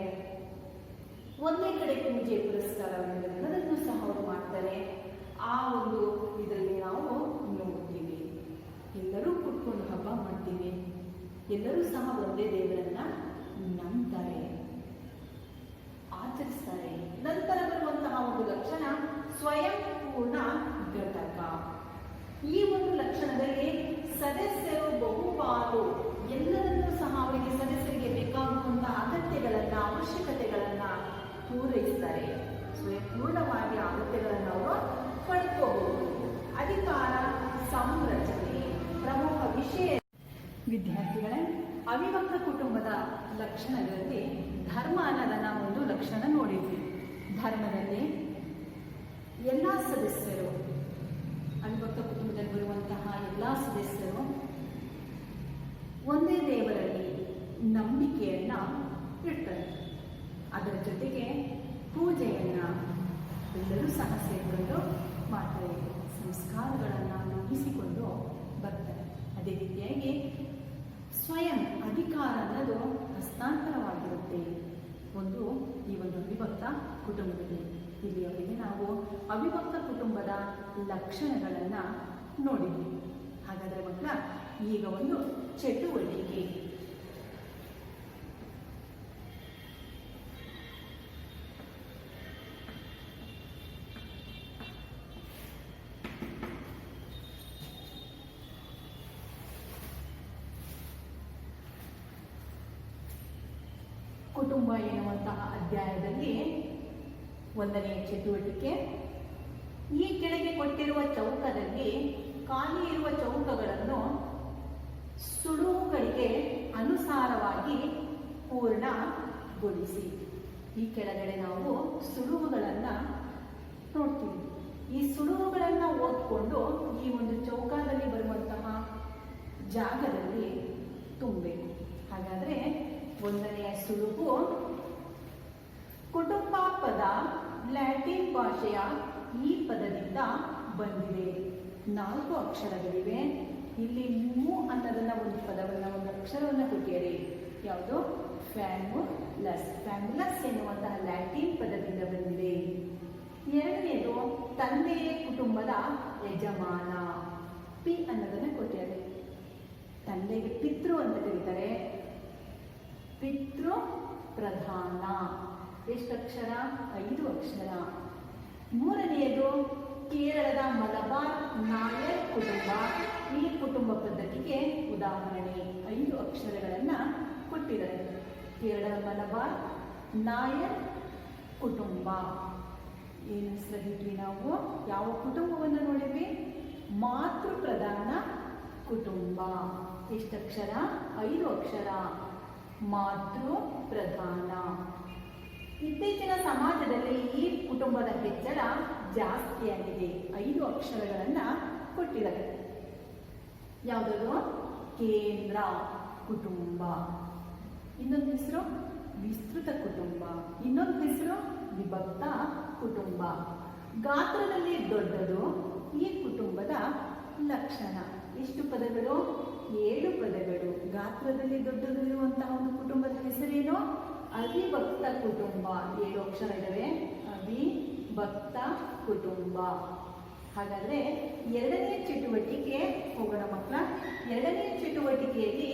ಒಂದೇ ಕಡೆ ಪೂಜೆ ಪುರಸ್ಕಾರಗಳನ್ನು ಸಹ ಅವರು ಮಾಡ್ತಾರೆ. ಆ ಒಂದು ಇದರಲ್ಲಿ ನಾವು ನೋಡ್ತೀವಿ. ಎಲ್ಲರೂ ಕೂತ್ಕೊಂಡು ಹಬ್ಬ ಮಾಡ್ತೀವಿ. ಎಲ್ಲರೂ ಸಹ ಒಂದೇ ದೇವರನ್ನ ನಂಬ್ತಾರೆ, ಆಚರಿಸ್ತಾರೆ. ನಂತರ ಬರುವಂತಹ ಒಂದು ಲಕ್ಷಣ ಸ್ವಯಂ ಪೂರ್ಣ ಘಟಕ. ಈ ಒಂದು ಲಕ್ಷಣದಲ್ಲಿ ಸದಸ್ಯರು ಬಹುಪಾಲು ಎಲ್ಲರನ್ನೂ ಸಹ ಅವರಿಗೆ ಸದಸ್ಯರಿಗೆ ಬೇಕಾಗುವಂತಹ ಅಗತ್ಯಗಳನ್ನ, ಅವಶ್ಯಕತೆಗಳನ್ನ ಪೂರೈಸ್ತಾರೆ. ಸ್ವಯಂಪೂರ್ಣವಾಗಿ ಅಗತ್ಯಗಳನ್ನು ಅವರು ಪಡ್ಕೋಬಹುದು. ಅಧಿಕಾರ ಸಂರಚನೆ ಪ್ರಮುಖ ವಿಷಯ. ವಿದ್ಯಾರ್ಥಿಗಳೇ, ಅವಿಭಕ್ತ ಕುಟುಂಬದ ಲಕ್ಷಣಗಳಲ್ಲಿ ಧರ್ಮ ಅನ್ನೋದನ್ನ ಒಂದು ಲಕ್ಷಣ ನೋಡಿದ್ವಿ. ಧರ್ಮದಲ್ಲಿ ಎಲ್ಲ ಸದಸ್ಯರು, ಅವಿಭಕ್ತ ಕುಟುಂಬದಲ್ಲಿ ಬರುವಂತಹ ಎಲ್ಲ ಸದಸ್ಯರು ಒಂದೇ ದೇವರಲ್ಲಿ ನಂಬಿಕೆಯನ್ನ ಇಡ್ತಾರೆ. ಅದರ ಜೊತೆಗೆ ಪೂಜೆಯನ್ನ ಎಲ್ಲರೂ ಸಹ ಸೇರಿಕೊಂಡು ಮಾಡ್ತಾರೆ, ಸಂಸ್ಕಾರಗಳನ್ನು ರೂಪಿಸಿಕೊಂಡು ಬರ್ತಾರೆ. ಅದೇ ರೀತಿಯಾಗಿ ಸ್ವಯಂ ಅಧಿಕಾರ ಅನ್ನೋದು ಹಸ್ತಾಂತರವಾಗಿರುತ್ತೆ ಈ ಒಂದು ಅವಿಭಕ್ತ ಕುಟುಂಬದಲ್ಲಿ. ಇಲ್ಲಿಯವರೆಗೆ ನಾವು ಅವಿಭಕ್ತ ಕುಟುಂಬದ ಲಕ್ಷಣಗಳನ್ನು ನೋಡಿದ್ವಿ. ಹಾಗಾದರೆ ಮಕ್ಕಳ, ಈಗ ಒಂದು ಚಟುವಟಿಕೆ. ಕುಟುಂಬ ಎನ್ನುವಂತಹ ಅಧ್ಯಾಯದಲ್ಲಿ 1ನೇ ಚಟುವಟಿಕೆ, ಈ ಕೆಳಗೆ ಕೊಟ್ಟಿರುವ ಚೌಕದಲ್ಲಿ ಖಾಲಿ ಇರುವ ಚೌಕಗಳನ್ನು ಸುಳುಹುಗಳಿಗೆ ಅನುಸಾರವಾಗಿ ಪೂರ್ಣಗೊಳಿಸಿ. ಈ ಕೆಳಗಡೆ ನಾವು ಸುಳುಹುಗಳನ್ನು ನೋಡ್ತೀವಿ. ಈ ಸುಳುಹುಗಳನ್ನು ಓದ್ಕೊಂಡು ಈ ಒಂದು ಚೌಕದಲ್ಲಿ ಬರುವಂತಹ ಜಾಗದಲ್ಲಿ ತುಂಬಬೇಕು. ಹಾಗಾದ್ರೆ 1ನೆಯ ಸುಳುಹು, ಕುಟುಂಬ ಪದ ಲ್ಯಾಟಿನ್ ಭಾಷೆಯ ಈ ಪದದಿಂದ ಬಂದಿದೆ. 4 ಅಕ್ಷರಗಳಿವೆ. ಇಲ್ಲಿ ಮೂ ಅನ್ನೋದನ್ನ ಒಂದು ಪದವನ್ನ, ಒಂದು ಅಕ್ಷರವನ್ನು ಕೊಟ್ಟಿದ್ದಾರೆ. ಯಾವುದು? ಫ್ಯಾಮುಲಸ್. ಫ್ಯಾಮುಲಸ್ ಎನ್ನುವಂತಹ ಲ್ಯಾಟಿನ್ ಪದದಿಂದ ಬಂದಿದೆ. 2ನೇದು, ತಂದೆಯೇ ಕುಟುಂಬದ ಯಜಮಾನ. ಪಿ ಅನ್ನೋದನ್ನ ಕೊಟ್ಟಿದ್ದಾರೆ. ತಂದೆಗೆ ಪಿತೃ ಅಂತ ಕರೀತಾರೆ. ಪಿತೃ ಪ್ರಧಾನ. ಎಷ್ಟು ಅಕ್ಷರ? 5 ಅಕ್ಷರ. 3ನೇದು, ಕೇರಳದ ಮಲಬಾರ್ ನಾಯರ್ ಕುಟುಂಬ. ಈ ಕುಟುಂಬ ಪದ್ಧತಿಗೆ ಉದಾಹರಣೆ. 5 ಅಕ್ಷರಗಳನ್ನು ಕೊಟ್ಟಿದ್ದಾರೆ. ಕೇರಳದ ಮಲಬಾರ್ ನಾಯರ್ ಕುಟುಂಬ. ಏನು ಹೆಸರಿದ್ವಿ ನಾವು? ಯಾವ ಕುಟುಂಬವನ್ನು ನೋಡಿದ್ವಿ? ಮಾತೃ ಪ್ರಧಾನ ಕುಟುಂಬ. ಎಷ್ಟು ಅಕ್ಷರ? 5 ಅಕ್ಷರ. ಮಾತೃ ಪ್ರಧಾನ. ಇತ್ತೀಚಿನ ಸಮಾಜದಲ್ಲಿ ಈ ಕುಟುಂಬದ ಹೆಚ್ಚಳ ಜಾಸ್ತಿಯಾಗಿದೆ. 5 ಅಕ್ಷರಗಳನ್ನ ಕೊಟ್ಟಿದ್ದಾರೆ. ಯಾವುದದು? ಕೇಂದ್ರ ಕುಟುಂಬ. ಇನ್ನೊಂದು ಹೆಸರು ವಿಸ್ತೃತ ಕುಟುಂಬ. ಇನ್ನೊಂದು ಹೆಸರು ವಿಭಕ್ತ ಕುಟುಂಬ. ಗಾತ್ರದಲ್ಲಿ ದೊಡ್ಡದು ಈ ಕುಟುಂಬದ ಲಕ್ಷಣ. ಎಷ್ಟು ಪದಗಳು? 7 ಪದಗಳು. ಗಾತ್ರದಲ್ಲಿ ದೊಡ್ಡದು ಇರುವಂತಹ ಒಂದು ಕುಟುಂಬದ ಹೆಸರೇನು? ಅವಿಭಕ್ತ ಕುಟುಂಬ. 7 ಅಕ್ಷರ ಇದ್ದಾವೆ. ಅವಿಭಕ್ತ ಕುಟುಂಬ. ಹಾಗಾದ್ರೆ 2ನೇ ಚಟುವಟಿಕೆ ಹೋಗೋಣ ಮಕ್ಕಳ. 2ನೇ ಚಟುವಟಿಕೆಯಲ್ಲಿ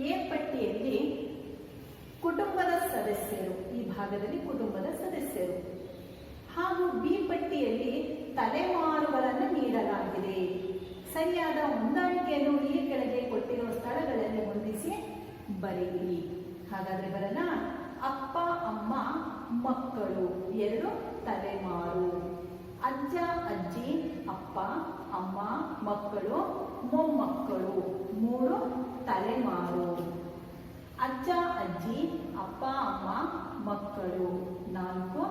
ಎ ಪಟ್ಟಿಯಲ್ಲಿ ಕುಟುಂಬದ ಸದಸ್ಯರು, ಈ ಭಾಗದಲ್ಲಿ ಕುಟುಂಬದ ಸದಸ್ಯರು, ಹಾಗೂ ಬಿ ಪಟ್ಟಿಯಲ್ಲಿ ತಲೆಮಾರುಗಳನ್ನು ನೀಡಲಾಗಿದೆ. ಸರಿಯಾದ ಹೊಂದಾಣಿಕೆಯನ್ನು ಈ ಕೆಳಗೆ ಕೊಟ್ಟಿರುವ ಸ್ಥಳಗಳಲ್ಲಿ ಹೊಂದಿಸಿ ಬರೆಯಿರಿ. ಹಾಗಾದ್ರೆ ಬರೋಣ. ಅಪ್ಪ, ಅಮ್ಮ, ಮಕ್ಕಳು 2 ತಲೆಮಾರು. ಅಜ್ಜ, ಅಜ್ಜಿ, ಅಪ್ಪ, ಅಮ್ಮ, ಮಕ್ಕಳು, ಮೊಮ್ಮಕ್ಕಳು 3 ತಲೆಮಾರು. ಅಜ್ಜ, ಅಜ್ಜಿ, ಅಪ್ಪ, ಅಮ್ಮ, ಮಕ್ಕಳು 4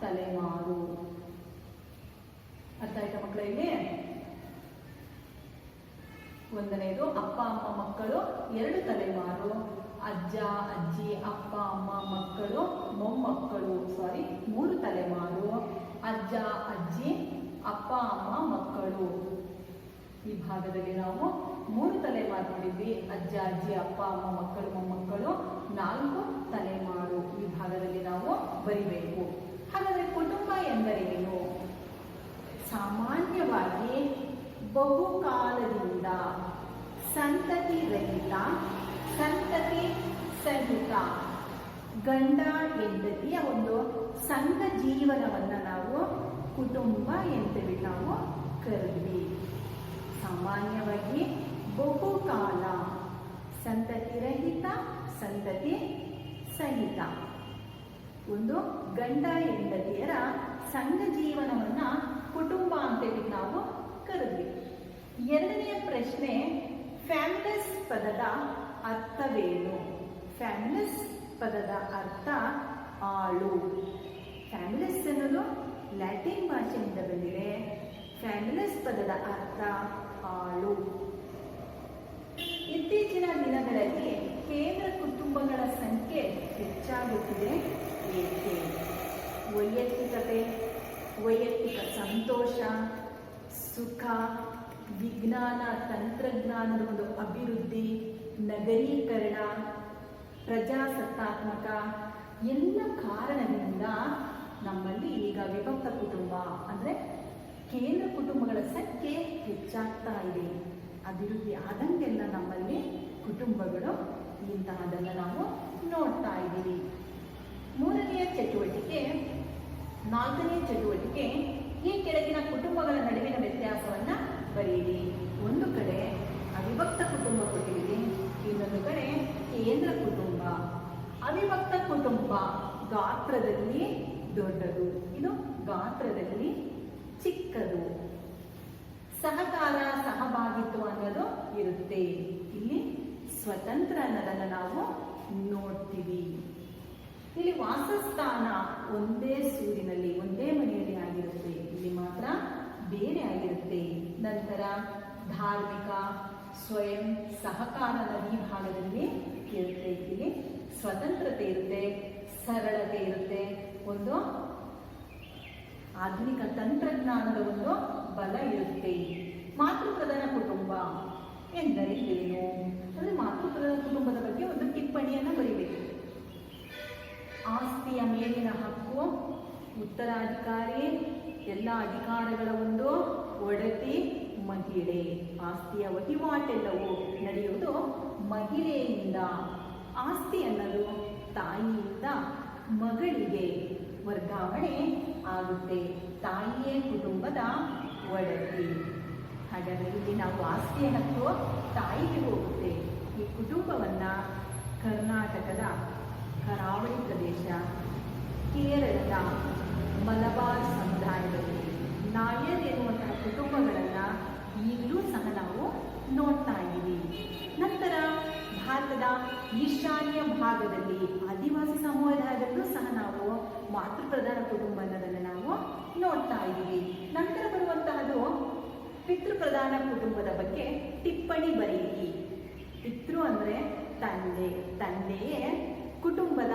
ತಲೆಮಾರು. ಅರ್ಥ ಆಯ್ತಾ ಮಕ್ಕಳಿಗೆ? 1ನೇದು ಅಪ್ಪ, ಅಮ್ಮ, ಮಕ್ಕಳು 2 ತಲೆಮಾರು. ಅಜ್ಜ, ಅಜ್ಜಿ, ಅಪ್ಪ, ಅಮ್ಮ, ಮಕ್ಕಳು, ಮೊಮ್ಮಕ್ಕಳು 3 ತಲೆಮಾರು. ಅಜ್ಜ, ಅಜ್ಜಿ, ಅಪ್ಪ, ಅಮ್ಮ, ಮಕ್ಕಳು. ಈ ಭಾಗದಲ್ಲಿ ನಾವು 3 ತಲೆಮಾರು ನೋಡಿದ್ವಿ. ಅಜ್ಜ, ಅಜ್ಜಿ, ಅಪ್ಪ, ಅಮ್ಮ, ಮಕ್ಕಳು, ಮೊಮ್ಮಕ್ಕಳು 4 ತಲೆಮಾರು. ಈ ಭಾಗದಲ್ಲಿ ನಾವು ಬರಿಬೇಕು. ಹಾಗಾದರೆ ಕುಟುಂಬ ಎಂದರೇನು? ಸಾಮಾನ್ಯವಾಗಿ ಬಹುಕಾಲದಿಂದ ಸಂತತಿ ರಹಿತ, ಸಂತತಿ ಸಹಿತ ಗಂಡ ಹೆಂಡತಿಯ ಒಂದು ಸಂಘ ಜೀವನವನ್ನು ನಾವು ಕುಟುಂಬ ಎಂತೇಳಿ ನಾವು ಕರೆದ್ವಿ. ಸಾಮಾನ್ಯವಾಗಿ ಬಹುಕಾಲ ಸಂತತಿ ರಹಿತ, ಸಂತತಿ ಸಹಿತ ಒಂದು ಗಂಡ ಹೆಂಡತಿಯರ ಸಂಘ ಜೀವನವನ್ನ ಕುಟುಂಬ ಅಂತೇಳಿ ನಾವು ಕರೆದ್ವಿ. 2ನೆಯ ಪ್ರಶ್ನೆ, ಫ್ಯಾಮಿಲಸ್ ಪದದ ಅರ್ಥವೇನು? ಫ್ಯಾಮಿಲಸ್ ಪದದ ಅರ್ಥ ಆಳು. ಫ್ಯಾಮಿಲಿಸ್ ಅನ್ನೋದು ಲ್ಯಾಟಿನ್ ಭಾಷೆಯಿಂದ ಬಂದಿದೆ. ಫ್ಯಾಮಿಲಿಸ್ ಪದದ ಅರ್ಥ ಆಳು. ಇತ್ತೀಚಿನ ದಿನಗಳಲ್ಲಿ ಕೇಂದ್ರ ಕುಟುಂಬಗಳ ಸಂಖ್ಯೆ ಹೆಚ್ಚಾಗುತ್ತಿದೆ. ಏಕೆ? ವೈಯಕ್ತಿಕತೆ, ವೈಯಕ್ತಿಕ ಸಂತೋಷ, ಸುಖ, ವಿಜ್ಞಾನ ತಂತ್ರಜ್ಞಾನದ ಒಂದು ಅಭಿವೃದ್ಧಿ, ನಗರೀಕರಣ, ಪ್ರಜಾಸತ್ತಾತ್ಮಕ ಎಲ್ಲ ಕಾರಣದಿಂದ ನಮ್ಮಲ್ಲಿ ಈಗ ವಿಭಕ್ತ ಕುಟುಂಬ ಅಂದರೆ ಕೇಂದ್ರ ಕುಟುಂಬಗಳ ಸಂಖ್ಯೆ ಹೆಚ್ಚಾಗ್ತಾ ಇದೆ. ಅಭಿವೃದ್ಧಿ ಆದಂಗೆಲ್ಲ ನಮ್ಮಲ್ಲಿ ಕುಟುಂಬಗಳು ಇಂತಹದನ್ನು ನಾವು ನೋಡ್ತಾ ಇದ್ದೀವಿ. ಮೂರನೆಯ ಚಟುವಟಿಕೆ, ನಾಲ್ಕನೇ ಚಟುವಟಿಕೆ, ಈ ಕೆಳಗಿನ ಕುಟುಂಬಗಳ ನಡುವಿನ ವ್ಯತ್ಯಾಸವನ್ನು ಬರೆಯಿರಿ. ಒಂದು ಕಡೆ ಅವಿಭಕ್ತ ಕುಟುಂಬ ಕೊಟ್ಟಿದ್ದೀವಿ, ಇನ್ನೊಂದು ಕಡೆ ಕೇಂದ್ರ ಕುಟುಂಬ. ಅವಿಭಕ್ತ ಕುಟುಂಬ ಗಾತ್ರದಲ್ಲಿ ದೊಡ್ಡದು, ಇದು ಗಾತ್ರದಲ್ಲಿ ಚಿಕ್ಕದು. ಸಹಕಾರ, ಸಹಭಾಗಿತ್ವ ಅನ್ನೋದು ಇರುತ್ತೆ. ಇಲ್ಲಿ ಸ್ವತಂತ್ರ ಅನ್ನೋದನ್ನು ನಾವು ನೋಡ್ತೀವಿ. ಇಲ್ಲಿ ವಾಸಸ್ಥಾನ ಒಂದೇ ಸೂರಿನಲ್ಲಿ, ಒಂದೇ ಮನೆಯಲ್ಲಿ ಆಗಿರುತ್ತೆ, ಇಲ್ಲಿ ಮಾತ್ರ ಬೇರೆ ಆಗಿರುತ್ತೆ. ನಂತರ ಧಾರ್ಮಿಕ, ಸ್ವಯಂ ಸಹಕಾರದ ಈ ಭಾಗದಲ್ಲಿ ಇರುತ್ತೆ. ಇಲ್ಲಿ ಸ್ವತಂತ್ರತೆ ಇರುತ್ತೆ, ಸರಳತೆ ಇರುತ್ತೆ, ಒಂದು ಆಧುನಿಕ ತಂತ್ರಜ್ಞಾನದ ಒಂದು ಬಲ ಇರುತ್ತೆ. ಮಾತೃಪ್ರಧಾನ ಕುಟುಂಬ ಎಂದರೆ ಏನು? ಅಂದರೆ ಮಾತೃಪ್ರಧಾನ ಕುಟುಂಬದ ಬಗ್ಗೆ ಒಂದು ಟಿಪ್ಪಣಿಯನ್ನು ಬರೀಬೇಕು. ಆಸ್ತಿಯ ಮೇಲಿನ ಹಕ್ಕು, ಉತ್ತರಾಧಿಕಾರಿ, ಎಲ್ಲ ಅಧಿಕಾರಗಳ ಒಂದು ಒಡತಿ ಮಹಿಳೆ. ಆಸ್ತಿಯ ವಹಿವಾಟೆಲ್ಲವೂ ನಡೆಯುವುದು ಮಹಿಳೆಯಿಂದ. ಆಸ್ತಿ ಅನ್ನೋದು ತಾಯಿಯಿಂದ ಮಗಳಿಗೆ ವರ್ಗಾವಣೆ ಆಗುತ್ತೆ. ತಾಯಿಯೇ ಕುಟುಂಬದ ಒಡತಿ. ಹಾಗಾದರೆ ಇಲ್ಲಿ ನಾವು ಆಸ್ತಿಯ ಹಕ್ಕು ತಾಯಿಗೆ ಹೋಗುತ್ತೆ. ಈ ಕುಟುಂಬವನ್ನು ಕರ್ನಾಟಕದ ಕರಾವಳಿ ಪ್ರದೇಶ, ಕೇರಳದ ಮಲಬಾರ್ ಸಮುದಾಯದಲ್ಲಿ ನಾಯರ್ ಎನ್ನುವಂತಹ ಕುಟುಂಬಗಳನ್ನು ಈಗಲೂ ಸಹ ನಾವು ನೋಡ್ತಾ ಇದ್ದೀವಿ. ನಂತರ ಭಾರತದ ಈಶಾನ್ಯ ಭಾಗದಲ್ಲಿ ಆದಿವಾಸಿ ಸಮುದಾಯದಲ್ಲೂ ಸಹ ನಾವು ಮಾತೃಪ್ರಧಾನ ಕುಟುಂಬ ಅನ್ನೋದನ್ನು ನಾವು ನೋಡ್ತಾ ಇದ್ದೀವಿ. ನಂತರ ಬರುವಂತಹದ್ದು ಪಿತೃಪ್ರಧಾನ ಕುಟುಂಬದ ಬಗ್ಗೆ ಟಿಪ್ಪಣಿ ಬರೆಯಿರಿ. ಪಿತೃ ಅಂದರೆ ತಂದೆ, ತಂದೆಯೇ ಕುಟುಂಬದ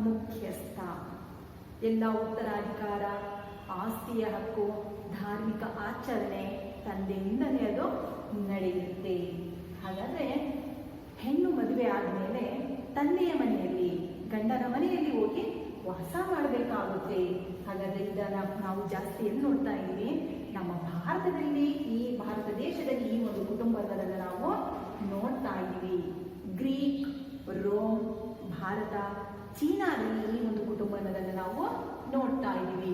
ಮುಖ್ಯಸ್ಥ. ಎಲ್ಲ ಉತ್ತರಾಧಿಕಾರ, ಆಸ್ತಿಯ ಹಕ್ಕು, ಧಾರ್ಮಿಕ ಆಚರಣೆ ತಂದೆಯಿಂದಲೇ ಅದು ನಡೆಯುತ್ತೆ. ಹಾಗಾದರೆ ಹೆಣ್ಣು ಮದುವೆ ಆದಮೇಲೆ ತಂದೆಯ ಮನೆಯಲ್ಲಿ, ಗಂಡನ ಮನೆಯಲ್ಲಿ ಹೋಗಿ ವಾಸ ಮಾಡಬೇಕಾಗುತ್ತೆ. ಹಾಗಾದರೆ ಇದನ್ನು ನಾವು ಜಾಸ್ತಿ ಎಲ್ಲಿ ನೋಡ್ತಾ ಇದ್ದೀವಿ? ನಮ್ಮ ಭಾರತದಲ್ಲಿ, ಈ ಭಾರತ ದೇಶದಲ್ಲಿ ಈ ಒಂದು ಕುಟುಂಬಗಳನ್ನು ನಾವು ನೋಡ್ತಾ ಇದ್ದೀವಿ. ಗ್ರೀಕ್, ರೋಮ್, ಭಾರತ, ಚೀನಾದಲ್ಲಿ ಈ ಒಂದು ಕುಟುಂಬವನ್ನು ನಾವು ನೋಡ್ತಾ ಇದ್ದೀವಿ.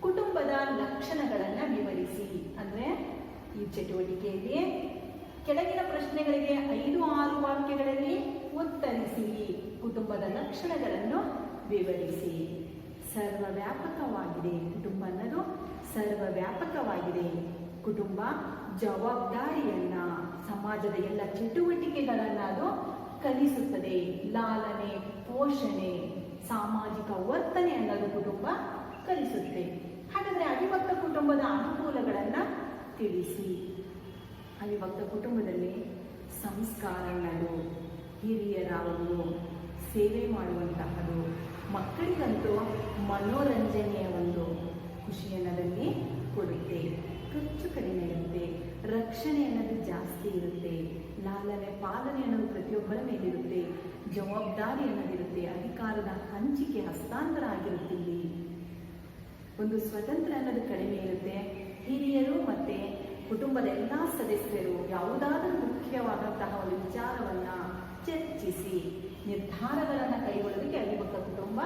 ಕುಟುಂಬದ ಲಕ್ಷಣಗಳನ್ನು ವಿವರಿಸಿ ಅಂದರೆ ಈ ಚಟುವಟಿಕೆಯಲ್ಲಿ ಕೆಳಗಿನ ಪ್ರಶ್ನೆಗಳಿಗೆ 5-6 ವಾಕ್ಯಗಳಲ್ಲಿ ಉತ್ತರಿಸಿ. ಕುಟುಂಬದ ಲಕ್ಷಣಗಳನ್ನು ವಿವರಿಸಿ. ಸರ್ವವ್ಯಾಪಕವಾಗಿದೆ. ಕುಟುಂಬ ಅನ್ನೋದು ಸರ್ವವ್ಯಾಪಕವಾಗಿದೆ. ಕುಟುಂಬ ಜವಾಬ್ದಾರಿಯನ್ನ, ಸಮಾಜದ ಎಲ್ಲ ಚಟುವಟಿಕೆಗಳನ್ನು ಅದು ಕಲಿಸುತ್ತದೆ. ಲಾಲನೆ, ಪೋಷಣೆ, ಸಾಮಾಜಿಕ ವರ್ತನೆ ಅನ್ನೋದು ಕುಟುಂಬ ಕಲಿಸುತ್ತೆ. ಹಾಗಾದರೆ ಅವಿಭಕ್ತ ಕುಟುಂಬದ ಅನುಕೂಲಗಳನ್ನು ತಿಳಿಸಿ. ಅವಿಭಕ್ತ ಕುಟುಂಬದಲ್ಲಿ ಸಂಸ್ಕಾರ ಅನ್ನೋದು, ಹಿರಿಯರ ಒಂದು ಸೇವೆ ಮಾಡುವಂತಹದ್ದು, ಮಕ್ಕಳಿಗಂತೂ ಮನೋರಂಜನೆಯ ಒಂದು ಖುಷಿ ಅನ್ನೋದಲ್ಲಿ ಕೊಡುತ್ತೆ. ಖರ್ಚು ಕಡಿಮೆ ಇರುತ್ತೆ, ರಕ್ಷಣೆ ಅನ್ನೋದು ಜಾಸ್ತಿ ಇರುತ್ತೆ, ಲಾಲನೆ ಪಾಲನೆ ಅನ್ನೋದು ಪ್ರತಿಯೊಬ್ಬರ ಮೇಲಿರುತ್ತೆ, ಜವಾಬ್ದಾರಿ ಅನ್ನೋದಿರುತ್ತೆ, ಅಧಿಕಾರದ ಹಂಚಿಕೆ ಹಸ್ತಾಂತರ ಆಗಿರುತ್ತೆ. ಇಲ್ಲಿ ಒಂದು ಸ್ವತಂತ್ರ ಅನ್ನೋದು ಕಡಿಮೆ ಇರುತ್ತೆ. ಹಿರಿಯರು ಮತ್ತು ಕುಟುಂಬದ ಎಲ್ಲ ಸದಸ್ಯರು ಯಾವುದಾದರೂ ಮುಖ್ಯವಾದಂತಹ ಒಂದು ವಿಚಾರವನ್ನು ಚರ್ಚಿಸಿ ನಿರ್ಧಾರಗಳನ್ನು ಕೈಗೊಳ್ಳೋದಕ್ಕೆ ಅವಿಭಕ್ತ ಕುಟುಂಬ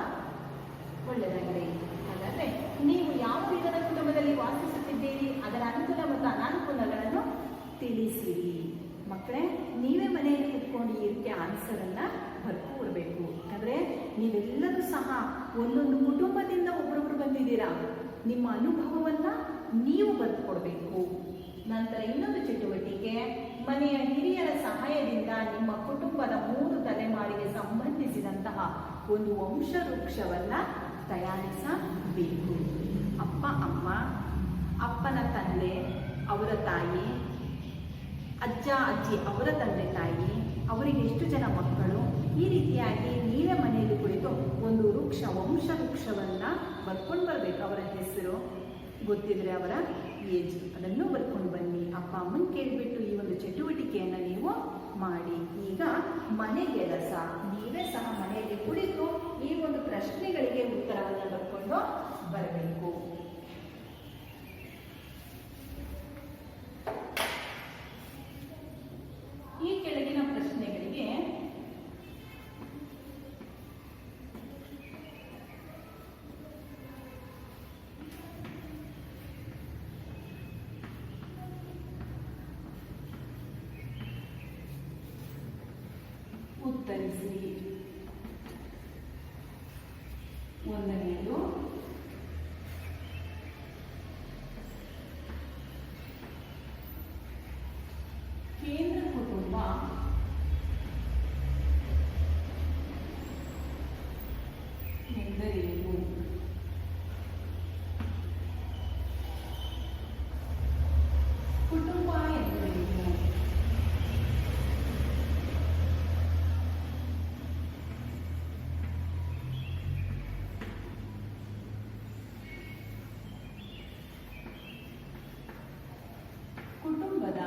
ಒಳ್ಳೆಯದಾಗಿದೆ. ಹಾಗಾದರೆ ನೀವು ಯಾವ ವಿಧದ ಕುಟುಂಬದಲ್ಲಿ ವಾಸಿಸುತ್ತಿದ್ದೀರಿ, ಅದರ ಅನುಕೂಲ ಮತ್ತು ಅನಾನುಕೂಲಗಳನ್ನು ತಿಳಿಸಿರಿ. ಮಕ್ಕಳೇ, ನೀವೇ ಮನೆಯಲ್ಲಿ ಕುತ್ಕೊಂಡು ಈ ರೀತಿಯ ಆನ್ಸರನ್ನು ಬರ್ಕೊಡ್ಬೇಕು. ಯಾಕಂದರೆ ನೀವೆಲ್ಲರೂ ಸಹ ಒಂದೊಂದು ಕುಟುಂಬದಿಂದ ಒಬ್ಬರೊಬ್ಬರು ಬಂದಿದ್ದೀರಾ. ನಿಮ್ಮ ಅನುಭವವನ್ನು ನೀವು ಬರೆದುಕೊಡ್ಬೇಕು. ನಂತರ ಇನ್ನೊಂದು ಚಟುವಟಿಕೆ, ಮನೆಯ ಹಿರಿಯರ ಸಹಾಯದಿಂದ ನಿಮ್ಮ ಕುಟುಂಬದ 3 ತಲೆಮಾರಿಗೆ ಸಂಬಂಧಿಸಿದಂತಹ ಒಂದು ವಂಶವೃಕ್ಷವನ್ನು ತಯಾರಿಸಬೇಕು. ಅಪ್ಪ ಅಮ್ಮ, ಅಪ್ಪನ ತಂದೆ ಅವರ ತಾಯಿ, ಅಜ್ಜ ಅಜ್ಜಿ ಅವರ ತಂದೆ ತಾಯಿ, ಅವರಿಗೆ ಎಷ್ಟು ಜನ ಮಕ್ಕಳು, ಈ ರೀತಿಯಾಗಿ ನೀವೇ ಮನೆಯಲ್ಲಿ ಕುಳಿತು ಒಂದು ವಂಶವೃಕ್ಷವನ್ನು ಬರ್ಕೊಂಡು ಬರಬೇಕು. ಅವರ ಹೆಸರು ಗೊತ್ತಿದ್ರೆ ಅವರ ಏಜ್ ಅದನ್ನು ಬರ್ಕೊಂಡು ಬನ್ನಿ. ಅಪ್ಪ ಅಮ್ಮನ ಕೇಳಿಬಿಟ್ಟು ಈ ಒಂದು ಚಟುವಟಿಕೆಯನ್ನು ನೀವು ಮಾಡಿ. ಈಗ ಮನೆ ಕೆಲಸ ನೀವೇ ಸಹ ಮನೆಯಲ್ಲಿ ಕುಳಿತು ಈ ಒಂದು ಪ್ರಶ್ನೆಗಳಿಗೆ ಉತ್ತರವನ್ನು ಬರ್ಕೊಂಡು ಬರಬೇಕು. ಈ ಕೆಳಗಿನ ಪ್ರಶ್ನೆಗಳಿಗೆ ಉತ್ತರಿಸಿ. ಒಂದನೆಯದು, ಕೇಂದ್ರ ಕುಟುಂಬ ಎಂದರೇನು? ಕುಟುಂಬ ಎಂದರೇನು? ಕುಟುಂಬದ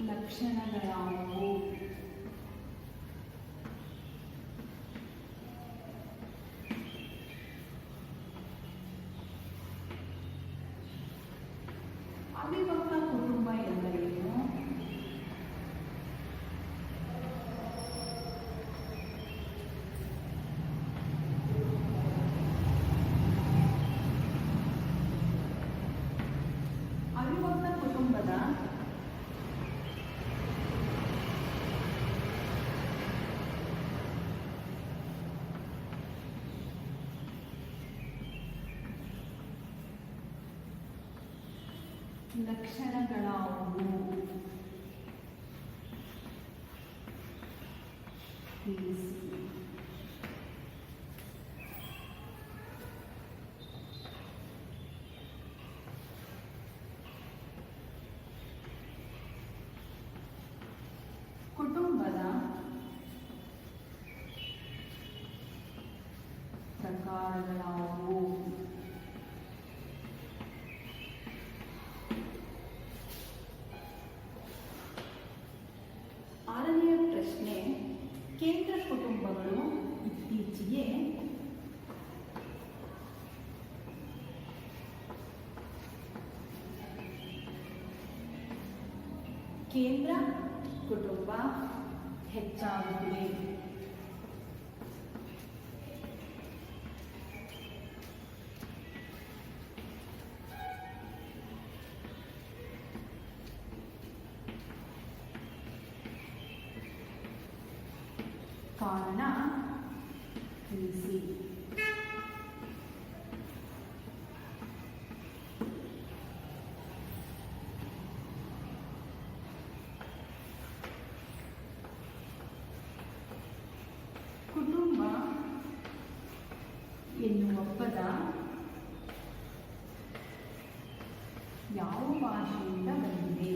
ಲಕ್ಷಣಗಳಾವುವು? ಅವಿಭಕ್ತ ಕುಟುಂಬ ಎಂದರೇನು? ಅವಿಭಕ್ತ ಕುಟುಂಬದ ಲಕ್ಷಣಗಳಾವುವು? ತಿಳಿಸಿ. ಕುಟುಂಬದ ಪ್ರಕಾರಗಳಾವುವು? ಆರನೆಯ ಪ್ರಶ್ನೆ, ಕೇಂದ್ರ ಕುಟುಂಬಗಳು ಇತ್ತೀಚೆಗೆ ಕೇಂದ್ರ ಕುಟುಂಬ ಹೆಚ್ಚಾಗುತ್ತಿದೆ. ಕಾರಣ ತಿಳಿಸಿ. ಕುಟುಂಬ ಎನ್ನುವ ಪದ ಯಾವ ಭಾಷೆಯಿಂದ ಬಂದಿದೆ?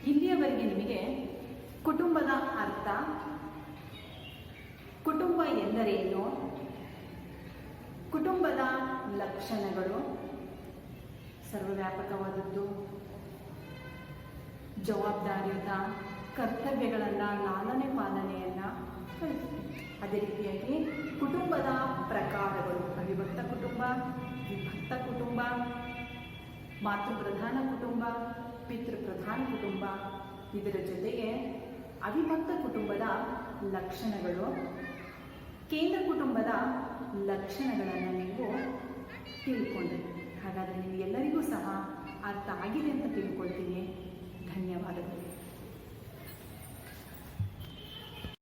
ಇಲ್ಲಿಯವರೆಗೆ ನಿಮಗೆ ಕುಟುಂಬದ ಅರ್ಥ, ಕುಟುಂಬ ಎಂದರೇನು, ಕುಟುಂಬದ ಲಕ್ಷಣಗಳು, ಸರ್ವವ್ಯಾಪಕವಾದದ್ದು, ಜವಾಬ್ದಾರಿಯುತ ಕರ್ತವ್ಯಗಳನ್ನು ಲಾಲನೆ ಪಾಲನೆಯನ್ನು ಕಲಿತೀವಿ. ಅದೇ ರೀತಿಯಾಗಿ ಕುಟುಂಬದ ಪ್ರಕಾರಗಳು, ಅವಿಭಕ್ತ ಕುಟುಂಬ, ವಿಭಕ್ತ ಕುಟುಂಬ, ಮಾತೃಪ್ರಧಾನ ಕುಟುಂಬ, ಪಿತೃಪ್ರಧಾನ ಕುಟುಂಬ, ಇದರ ಜೊತೆಗೆ ಅವಿಭಕ್ತ ಕುಟುಂಬದ ಲಕ್ಷಣಗಳು, ಕೇಂದ್ರ ಕುಟುಂಬದ ಲಕ್ಷಣಗಳನ್ನು ನೀವು ತಿಳ್ಕೊಂಡ್ರಿ. ಹಾಗಾದರೆ ನಿಮಗೆಲ್ಲರಿಗೂ ಸಹ ಅರ್ಥ ಆಗಿದೆ ಅಂತ ತಿಳ್ಕೊಳ್ತೀನಿ.